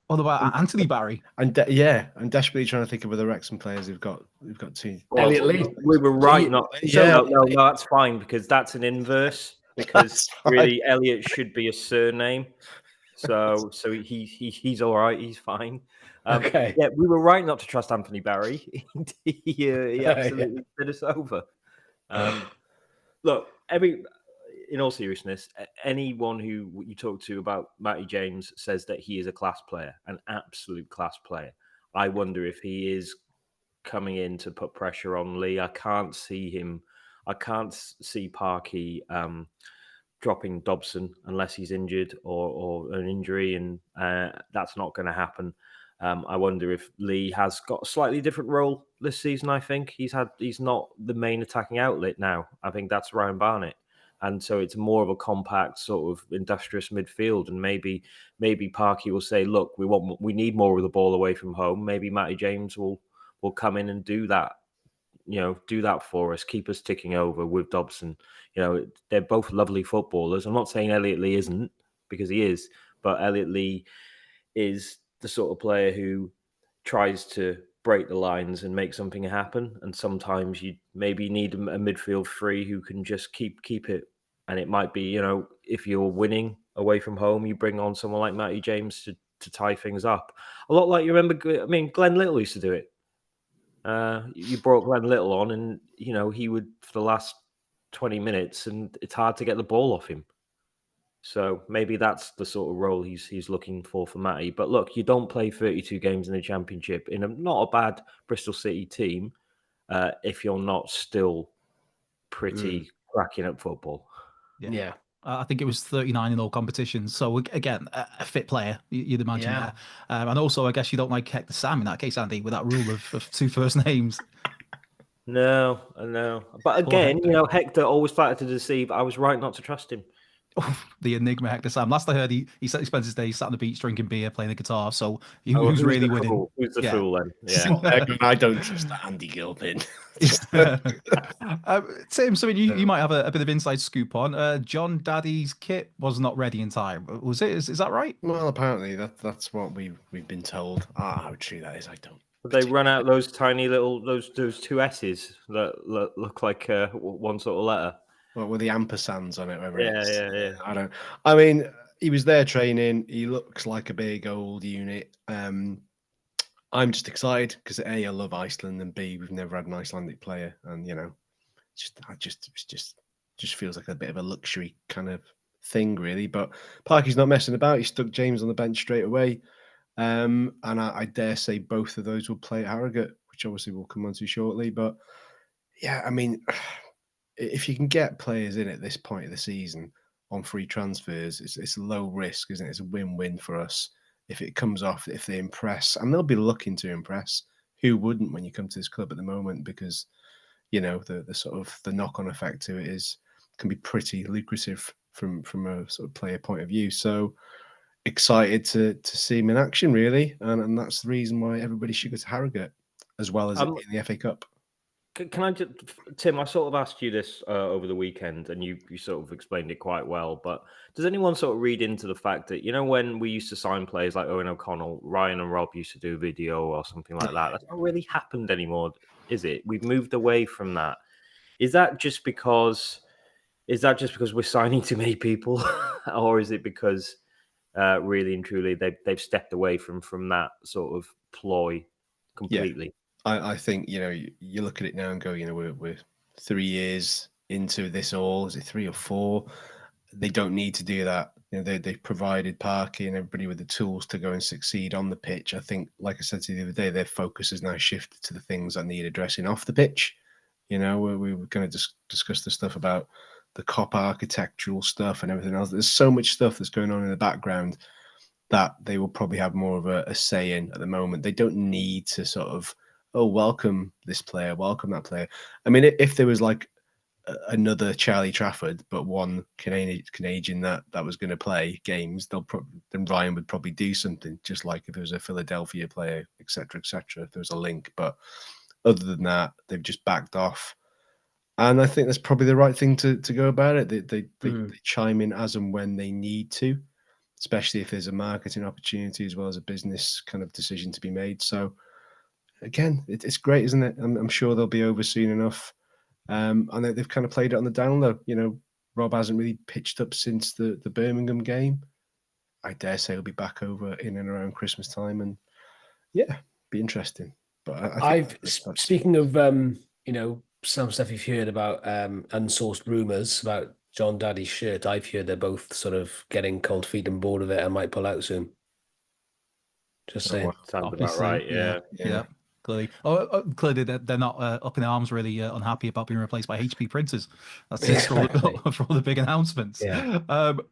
What about Anthony Barry? I'm desperately trying to think of other Wrexham players who've got two. Elliot Lee. We were right not. Yeah, no, that's fine because that's an inverse. Because really, Elliot should be a surname. So he's all right. He's fine. Okay. Yeah, we were right not to trust Anthony Barry. he absolutely did us over. Look, in all seriousness, anyone who you talk to about Matty James says that he is a class player, an absolute class player. I wonder if he is coming in to put pressure on Lee. I can't see Parky dropping Dobson unless he's injured or an injury, and that's not going to happen. I wonder if Lee has got a slightly different role this season. I think he's not the main attacking outlet now. I think that's Ryan Barnett. And so it's more of a compact sort of industrious midfield. And maybe Parky will say, look, we need more of the ball away from home. Maybe Matty James will come in and do that, do that for us, keep us ticking over with Dobson. They're both lovely footballers. I'm not saying Elliot Lee isn't, because he is, but Elliot Lee is the sort of player who tries to break the lines and make something happen. And sometimes you maybe need a midfield three who can just keep it. And it might be, if you're winning away from home, you bring on someone like Matty James to tie things up. A lot like, you remember, Glenn Little used to do it. You brought Glenn Little on and, he would, for the last 20 minutes, and it's hard to get the ball off him. So maybe that's the sort of role he's looking for Matty. But look, you don't play 32 games in the Championship in not a bad Bristol City team if you're not still pretty cracking at football. Yeah. I think it was 39 in all competitions. So again, a fit player, you'd imagine there. And also, I guess you don't like Hector Sam in that case, Andy, with that rule of two first names. No, I know. But again, Hector always started to deceive. I was right not to trust him. The enigma Hector Sam. Last I heard, he said he spends his days sat on the beach drinking beer, playing the guitar. So he was really winning. Who's the fool then? Yeah. I don't trust that Andy Gilpin. Tim, something you might have a bit of inside scoop on. John Daddy's kit was not ready in time. Was it? Is that right? Well, apparently that's what we've been told. How true that is, I don't. They run out those tiny little those two S's that look like one sort of letter. Well, with the ampersands on it, Yeah. I mean, he was there training. He looks like a big old unit. I'm just excited because A, I love Iceland, and B, we've never had an Icelandic player, and just feels like a bit of a luxury kind of thing, really. But Parky's not messing about. He stuck James on the bench straight away. And I dare say both of those will play at Harrogate, which obviously we'll come on to shortly. But yeah, I mean, if you can get players in at this point of the season on free transfers, it's low risk, isn't it? It's a win-win for us if it comes off, if they impress, and they'll be looking to impress. Who wouldn't when you come to this club at the moment? Because the sort of the knock-on effect to it can be pretty lucrative from a sort of player point of view. So excited to see him in action, really, and that's the reason why everybody should go to Harrogate as well as in the FA Cup. Can I just, Tim, I sort of asked you this over the weekend, and you sort of explained it quite well, but does anyone sort of read into the fact that, when we used to sign players like Owen O'Connell, Ryan and Rob used to do a video or something like that? That's not really happened anymore, is it? We've moved away from that. Is that just because we're signing too many people, or is it because really and truly they've stepped away from that sort of ploy completely? Yeah. I think you look at it now and go, we're 3 years into this all. Is it 3 or 4? They don't need to do that. They've provided Parky and everybody with the tools to go and succeed on the pitch. I think, like I said to you the other day, their focus has now shifted to the things that need addressing off the pitch. We were going to discuss the stuff about the COP architectural stuff and everything else. There's so much stuff that's going on in the background that they will probably have more of a say in at the moment. They don't need to sort of, welcome this player, welcome that player. I mean, if there was like another Charlie Trafford, but one Canadian that was going to play games, then Ryan would probably do something, just like if there was a Philadelphia player, etc., if there was a link. But other than that, they've just backed off. And I think that's probably the right thing to go about it. They chime in as and when they need to, especially if there's a marketing opportunity as well as a business kind of decision to be made. So again, it's great, isn't it? I'm sure they'll be over soon enough. And they've kind of played it on the down low. Rob hasn't really pitched up since the Birmingham game. I dare say he'll be back over in and around Christmas time, and yeah, be interesting. But I think speaking of some stuff you've heard about unsourced rumours about John Daddy's shirt, I've heard they're both sort of getting cold feet and bored of it and might pull out soon. Just saying. Sounds about right. Yeah. Clearly, clearly they're not up in arms, really unhappy about being replaced by HP printers. That's it for all the big announcements. Yeah.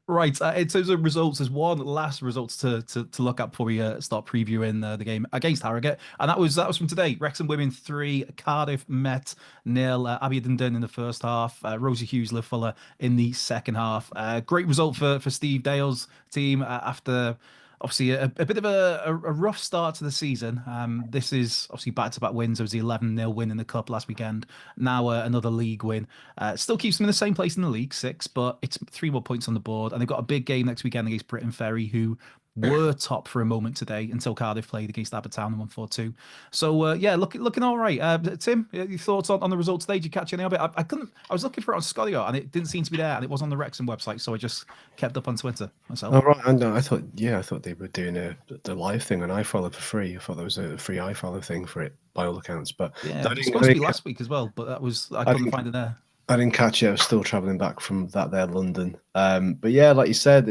Right. In terms of results, there's one last results to look at before we start previewing the game against Harrogate, and that was from today. Wrexham women 3, Cardiff Met 0. Aberdeen in the first half. Rosie Hughes, Liv Fuller in the second half. Great result for Steve Dale's team after. Obviously, a bit of a rough start to the season. This is obviously back-to-back wins. There was the 11-0 win in the Cup last weekend. Now another league win. Still keeps them in the same place in the league, 6, but it's 3 more points on the board. And they've got a big game next weekend against Britain Ferry, who were top for a moment today until Cardiff played against Aberdeen and won 4-2. So looking all right. Tim, your thoughts on the results today? Did you catch any of it? I couldn't. I was looking for it on Scodio and it didn't seem to be there, and it was on the Wrexham website, so I just kept up on Twitter myself. Oh right, and I thought they were doing the live thing on iFollow for free. I thought there was a free iFollow thing for it by all accounts, but yeah, it was supposed to be last week as well, but I couldn't find it there. I didn't catch it. I was still travelling back from London. But yeah, like you said,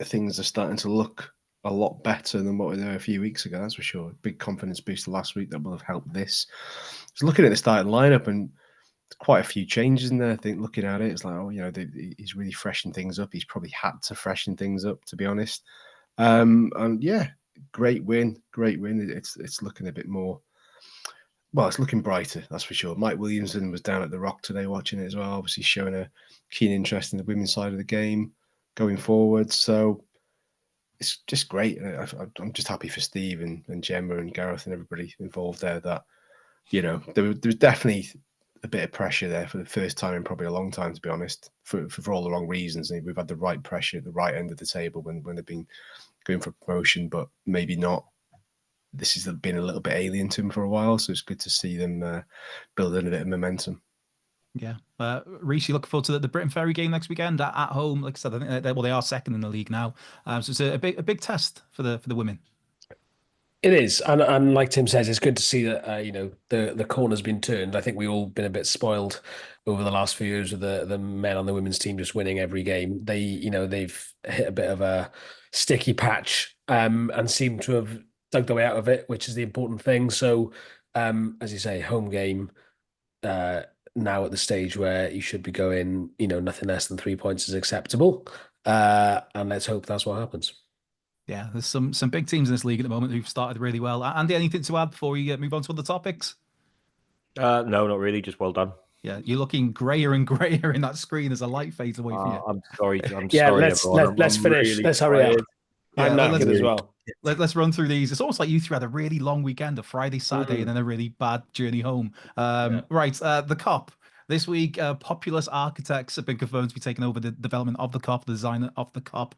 things are starting to look a lot better than what they were a few weeks ago. That's for sure. Big confidence booster last week that will have helped this. Just looking at the starting lineup and quite a few changes in there. I think looking at it, it's like, he's really freshened things up. He's probably had to freshen things up, to be honest. And yeah, great win. It's looking a bit more. Well, it's looking brighter, that's for sure. Mike Williamson was down at the Rock today watching it as well, obviously showing a keen interest in the women's side of the game going forward. So it's just great. I'm just happy for Steve and Gemma and Gareth and everybody involved there that, there was definitely a bit of pressure there for the first time in probably a long time, to be honest, for all the wrong reasons. And we've had the right pressure at the right end of the table when they've been going for promotion, but maybe not. This has been a little bit alien to them for a while, so it's good to see them building a bit of momentum. Yeah. Rhys, you looking forward to the Britain Ferry game next weekend at home? Like I said, I think they are second in the league now. So it's a big test for the women. It is, and like Tim says, it's good to see that the corner's been turned. I think we all been a bit spoiled over the last few years with the men on the women's team just winning every game. They've hit a bit of a sticky patch, and seem to have dug their way out of it, which is the important thing. So, as you say, home game now at the stage where you should be going, nothing less than 3 points is acceptable, and let's hope that's what happens. Yeah, there's some big teams in this league at the moment who've started really well. Andy, anything to add before we move on to other topics? No, not really. Just well done. Yeah, you're looking grayer and grayer in that screen as a light fades away from you. I'm sorry. Yeah, sorry, let's everyone. let's I'm finish. really Let's hurry up. tired. I'm Yeah, knackered as well. Let's run through these. It's almost like you three had a really long weekend, a Friday, Saturday, and then a really bad journey home. Right, the COP. This week, Populous Architects have been confirmed to be taking over the development of the COP, the design of the COP,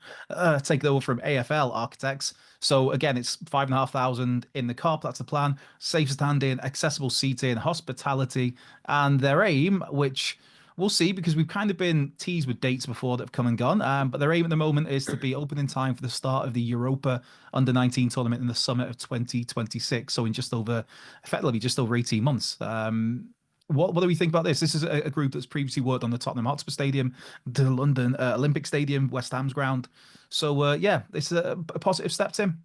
taken over from AFL Architects. So again, it's 5,500 in the COP. That's the plan. Safe standing, accessible seating, hospitality, and their aim, which we'll see because we've kind of been teased with dates before that have come and gone. But their aim at the moment is to be open in time for the start of the Europa Under-19 tournament in the summer of 2026. So in effectively just over 18 months. What do we think about this? This is a group that's previously worked on the Tottenham Hotspur Stadium, the London Olympic Stadium, West Ham's ground. So yeah, it's a positive step, Tim.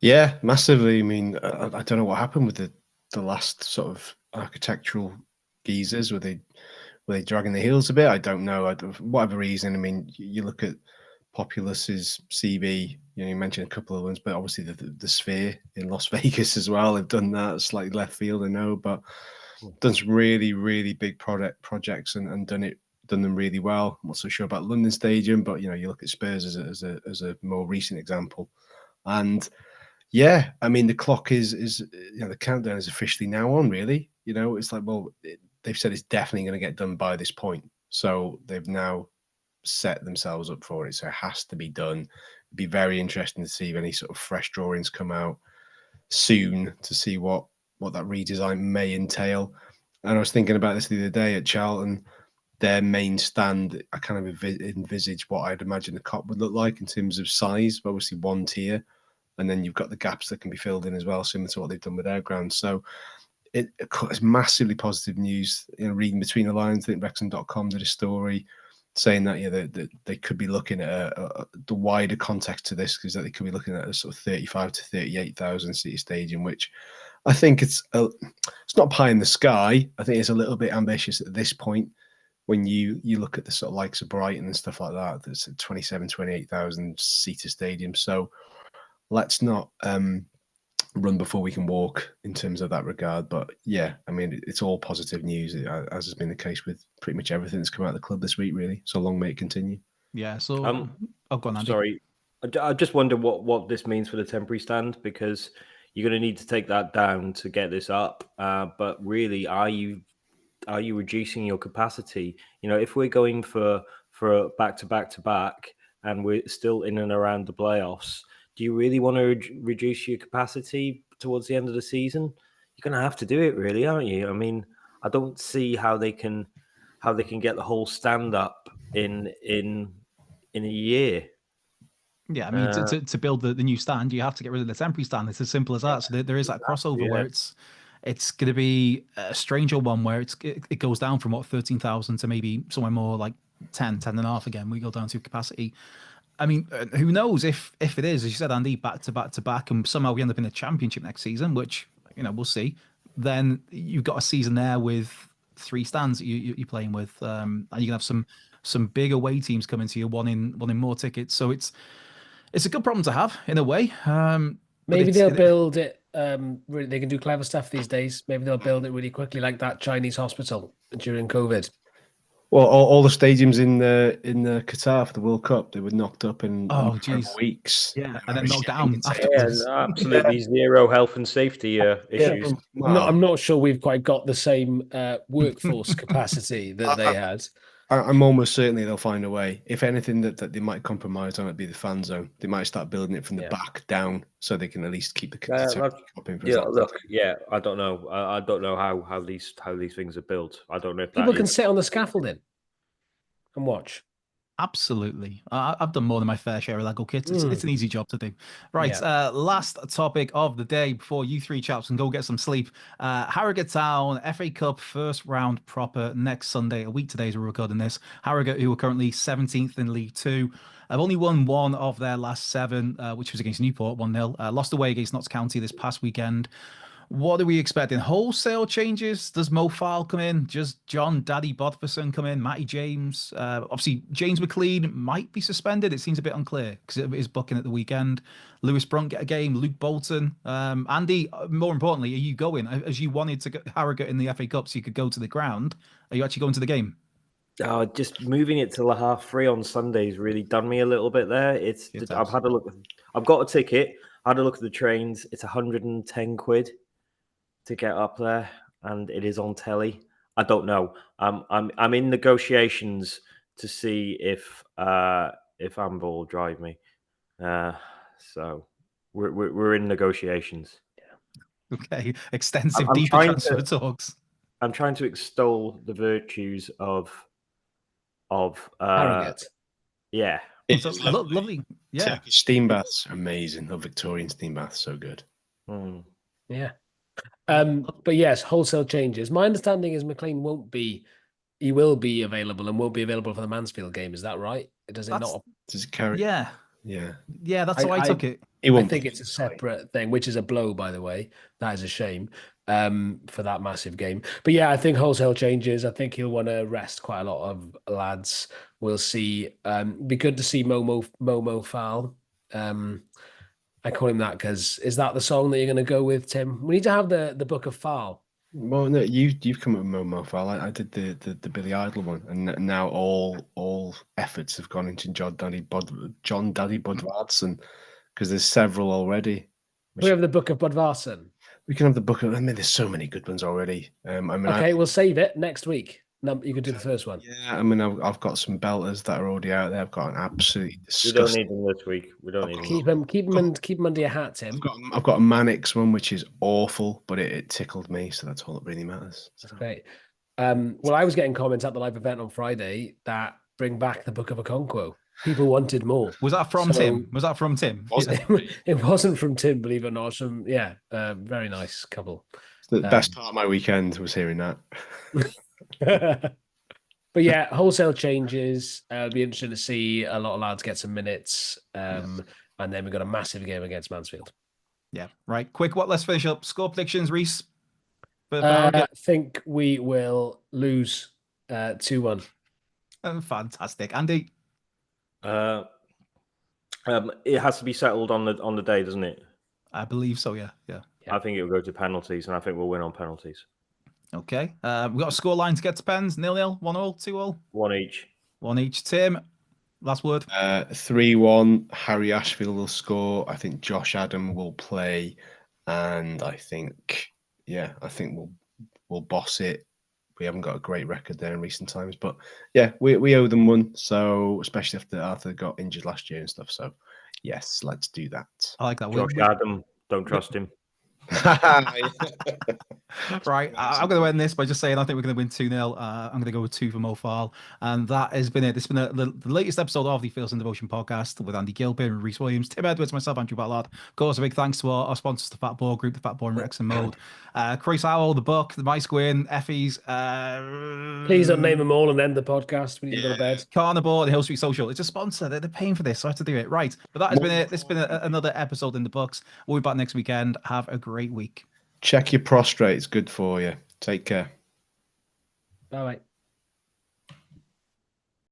Yeah, massively. I mean, I don't know what happened with the last sort of architectural geezers. Were they dragging their heels a bit? I don't know. For whatever reason. I mean, you look at Populous's CV. You mentioned a couple of ones, but obviously the Sphere in Las Vegas as well. They've done that slightly left field, I know, but done some really, really big projects and done them really well. I'm not so sure about London Stadium, but you look at Spurs as a more recent example. And yeah, I mean the clock is the countdown is officially now on. Really, it's like, well, they've said it's definitely going to get done by this point, so they've now set themselves up for it. So it has to be done. It'd be very interesting to see if any sort of fresh drawings come out soon to see what that redesign may entail. And I was thinking about this the other day at Charlton. Their main stand, I kind of envisage what I'd imagine the COP would look like in terms of size. Obviously, one tier, and then you've got the gaps that can be filled in as well, similar to what they've done with their ground. So it's massively positive news. Reading between the lines, I think Wrexham.com did a story saying that they could be looking at the wider context to this, because they could be looking at a sort of 35 to 38,000 seat stadium, which I think it's not pie in the sky. I think it's a little bit ambitious at this point. When you look at the sort of likes of Brighton and stuff like that, that's a 27, 28,000 seater stadium. So let's not run before we can walk in terms of that regard. But yeah, I mean, it's all positive news, as has been the case with pretty much everything that's come out of the club this week, really. So long may it continue. Yeah. So, go on, Andy. Sorry, I just wonder what this means for the temporary stand, because you're going to need to take that down to get this up. But really, are you reducing your capacity? If we're going for back to back and we're still in and around the playoffs, do you really want to reduce your capacity towards the end of the season? You're going to have to do it, really, aren't you? I mean, I don't see how they can get the whole stand up in a year. Yeah, I mean, to build the new stand, you have to get rid of the temporary stand. It's as simple as that. So there is that crossover where it's going to be a stranger one where it goes down from 13,000 to maybe somewhere more like 10 and a half again. We go down to capacity. I mean, who knows if it is, as you said, Andy, back to back, and somehow we end up in the championship next season, which we'll see. Then you've got a season there with 3 stands that you're playing with, and you're gonna have some big away teams coming to you, wanting more tickets. So it's a good problem to have in a way. Maybe they'll build it. Really, they can do clever stuff these days. Maybe they'll build it really quickly, like that Chinese hospital during COVID. Well, all the stadiums in the Qatar for the World Cup, they were knocked up in weeks. Yeah, and then knocked down Yeah, afterwards. absolutely zero health and safety issues. I'm not sure we've quite got the same workforce capacity that they had. I'm almost certain they'll find a way. If anything that they might compromise on, it be the fan zone. They might start building it from the back down, so they can at least keep the up in. I don't know. I don't know how these things are built. I don't know if People can sit on the scaffolding and watch. Absolutely. I've done more than my fair share of Lego kits. It's an easy job to do. Right. Yeah. Last topic of the day before you three chaps can go get some sleep. Harrogate Town, FA Cup first round proper next Sunday. A week today as we're recording this. Harrogate, who are currently 17th in League Two, have only won one of their last seven, which was against Newport, 1-0. Lost away against Notts County this past weekend. What are we expecting? Wholesale changes? Does Mo Farl come in? Just John Daddy Bodferson come in? Matty James? Obviously, James McLean might be suspended. It seems a bit unclear because it is booking at the weekend. Lewis Brunt get a game. Luke Bolton. Andy, more importantly, are you going? As you wanted to get Harrogate in the FA Cup so you could go to the ground, are you actually going to the game? Oh, just moving it to the 3:30 on Sundays really done me a little bit there. I've had a look. I've got a ticket. I had a look at the trains. It's 110 quid to get up there, and it is on telly. I don't know. I'm in negotiations to see if Amber will drive me. So we're in negotiations. Okay, extensive, deeper transfer talks. I'm trying to extol the virtues of Harrogate. Yeah. It's lovely. Yeah. Turkish steam baths are amazing. Or Victorian steam baths, so good. Yeah. But yes, wholesale changes. My understanding is McLean will be available and won't be available for the Mansfield game. Is that right? Does it not? Does it carry? Yeah. Yeah. That's how I took it. I think it's a separate thing, which is a blow, by the way. That is a shame for that massive game. But yeah, I think wholesale changes. I think he'll want to rest quite a lot of lads. We'll see. Be good to see Momo Foul. I call him that because is that the song that you're going to go with, Tim? We need to have the Book of Foul. Well, no, you've come up with Momo Foul. I did the Billy Idol one, and now all efforts have gone into John Daddy Bodvarsson because there's several already. We have the Book of Bodvarsson. We can have the book of. I mean, there's so many good ones already. We'll save it next week. No, you could do the first one. Yeah, I mean, I've got some belters that are already out there. I've got an absolutely We disgusting. don't need them this week. We don't need them. Keep them under your hat, Tim. I've got a Mannix one which is awful, but it tickled me, so that's all that really matters. That's great. Well, I was getting comments at the live event on Friday that bring back the Book of Okonkwo. People wanted more. Was that from Tim? Was that from Tim? It wasn't from Tim, believe it or not. Some very nice couple. The best part of my weekend was hearing that. But yeah, wholesale changes. It'll be interesting to see a lot of lads get some minutes. And then we've got a massive game against Mansfield. Yeah, right. Quick, let's finish up. Score predictions, Rhys. I think we will lose 2-1. Fantastic. Andy? It has to be settled on the day, doesn't it? I believe so, yeah. I think it will go to penalties, and I think we'll win on penalties. Okay. We've got a score line to get to pens. 0-0, 1-0, 2-0? One each. One each. Tim, last word. 3-1. Harry Ashfield will score. I think Josh Adam will play. And I think we'll boss it. We haven't got a great record there in recent times. But yeah, we owe them one. So especially after Arthur got injured last year and stuff. So yes, let's do that. I like that. Josh Adam, don't trust him. Right, I'm going to end this by just saying I think we're going to win 2-0. I'm going to go with 2 for Mo Farl. And that has been it. This has been the latest episode of the Fearless and Devotion podcast with Andy Gilpin, Rhys Williams, Tim Edwards, myself, Andrew Ballard. Of course, a big thanks to our sponsors, the Fat Boy Group, the Fat Boy and Wrexham Mode, Chris Owl, the Book, the Mice Gwyn, Effie's. Please don't name them all and end the podcast. We need to go to bed. Carnivore and Hill Street Social. It's a sponsor. They're paying for this, so I have to do it. Right. But that has been it. This has been another episode in the books. We'll be back next weekend. Have a great week. Check your prostrate. It's good for you. Take care. Bye-bye.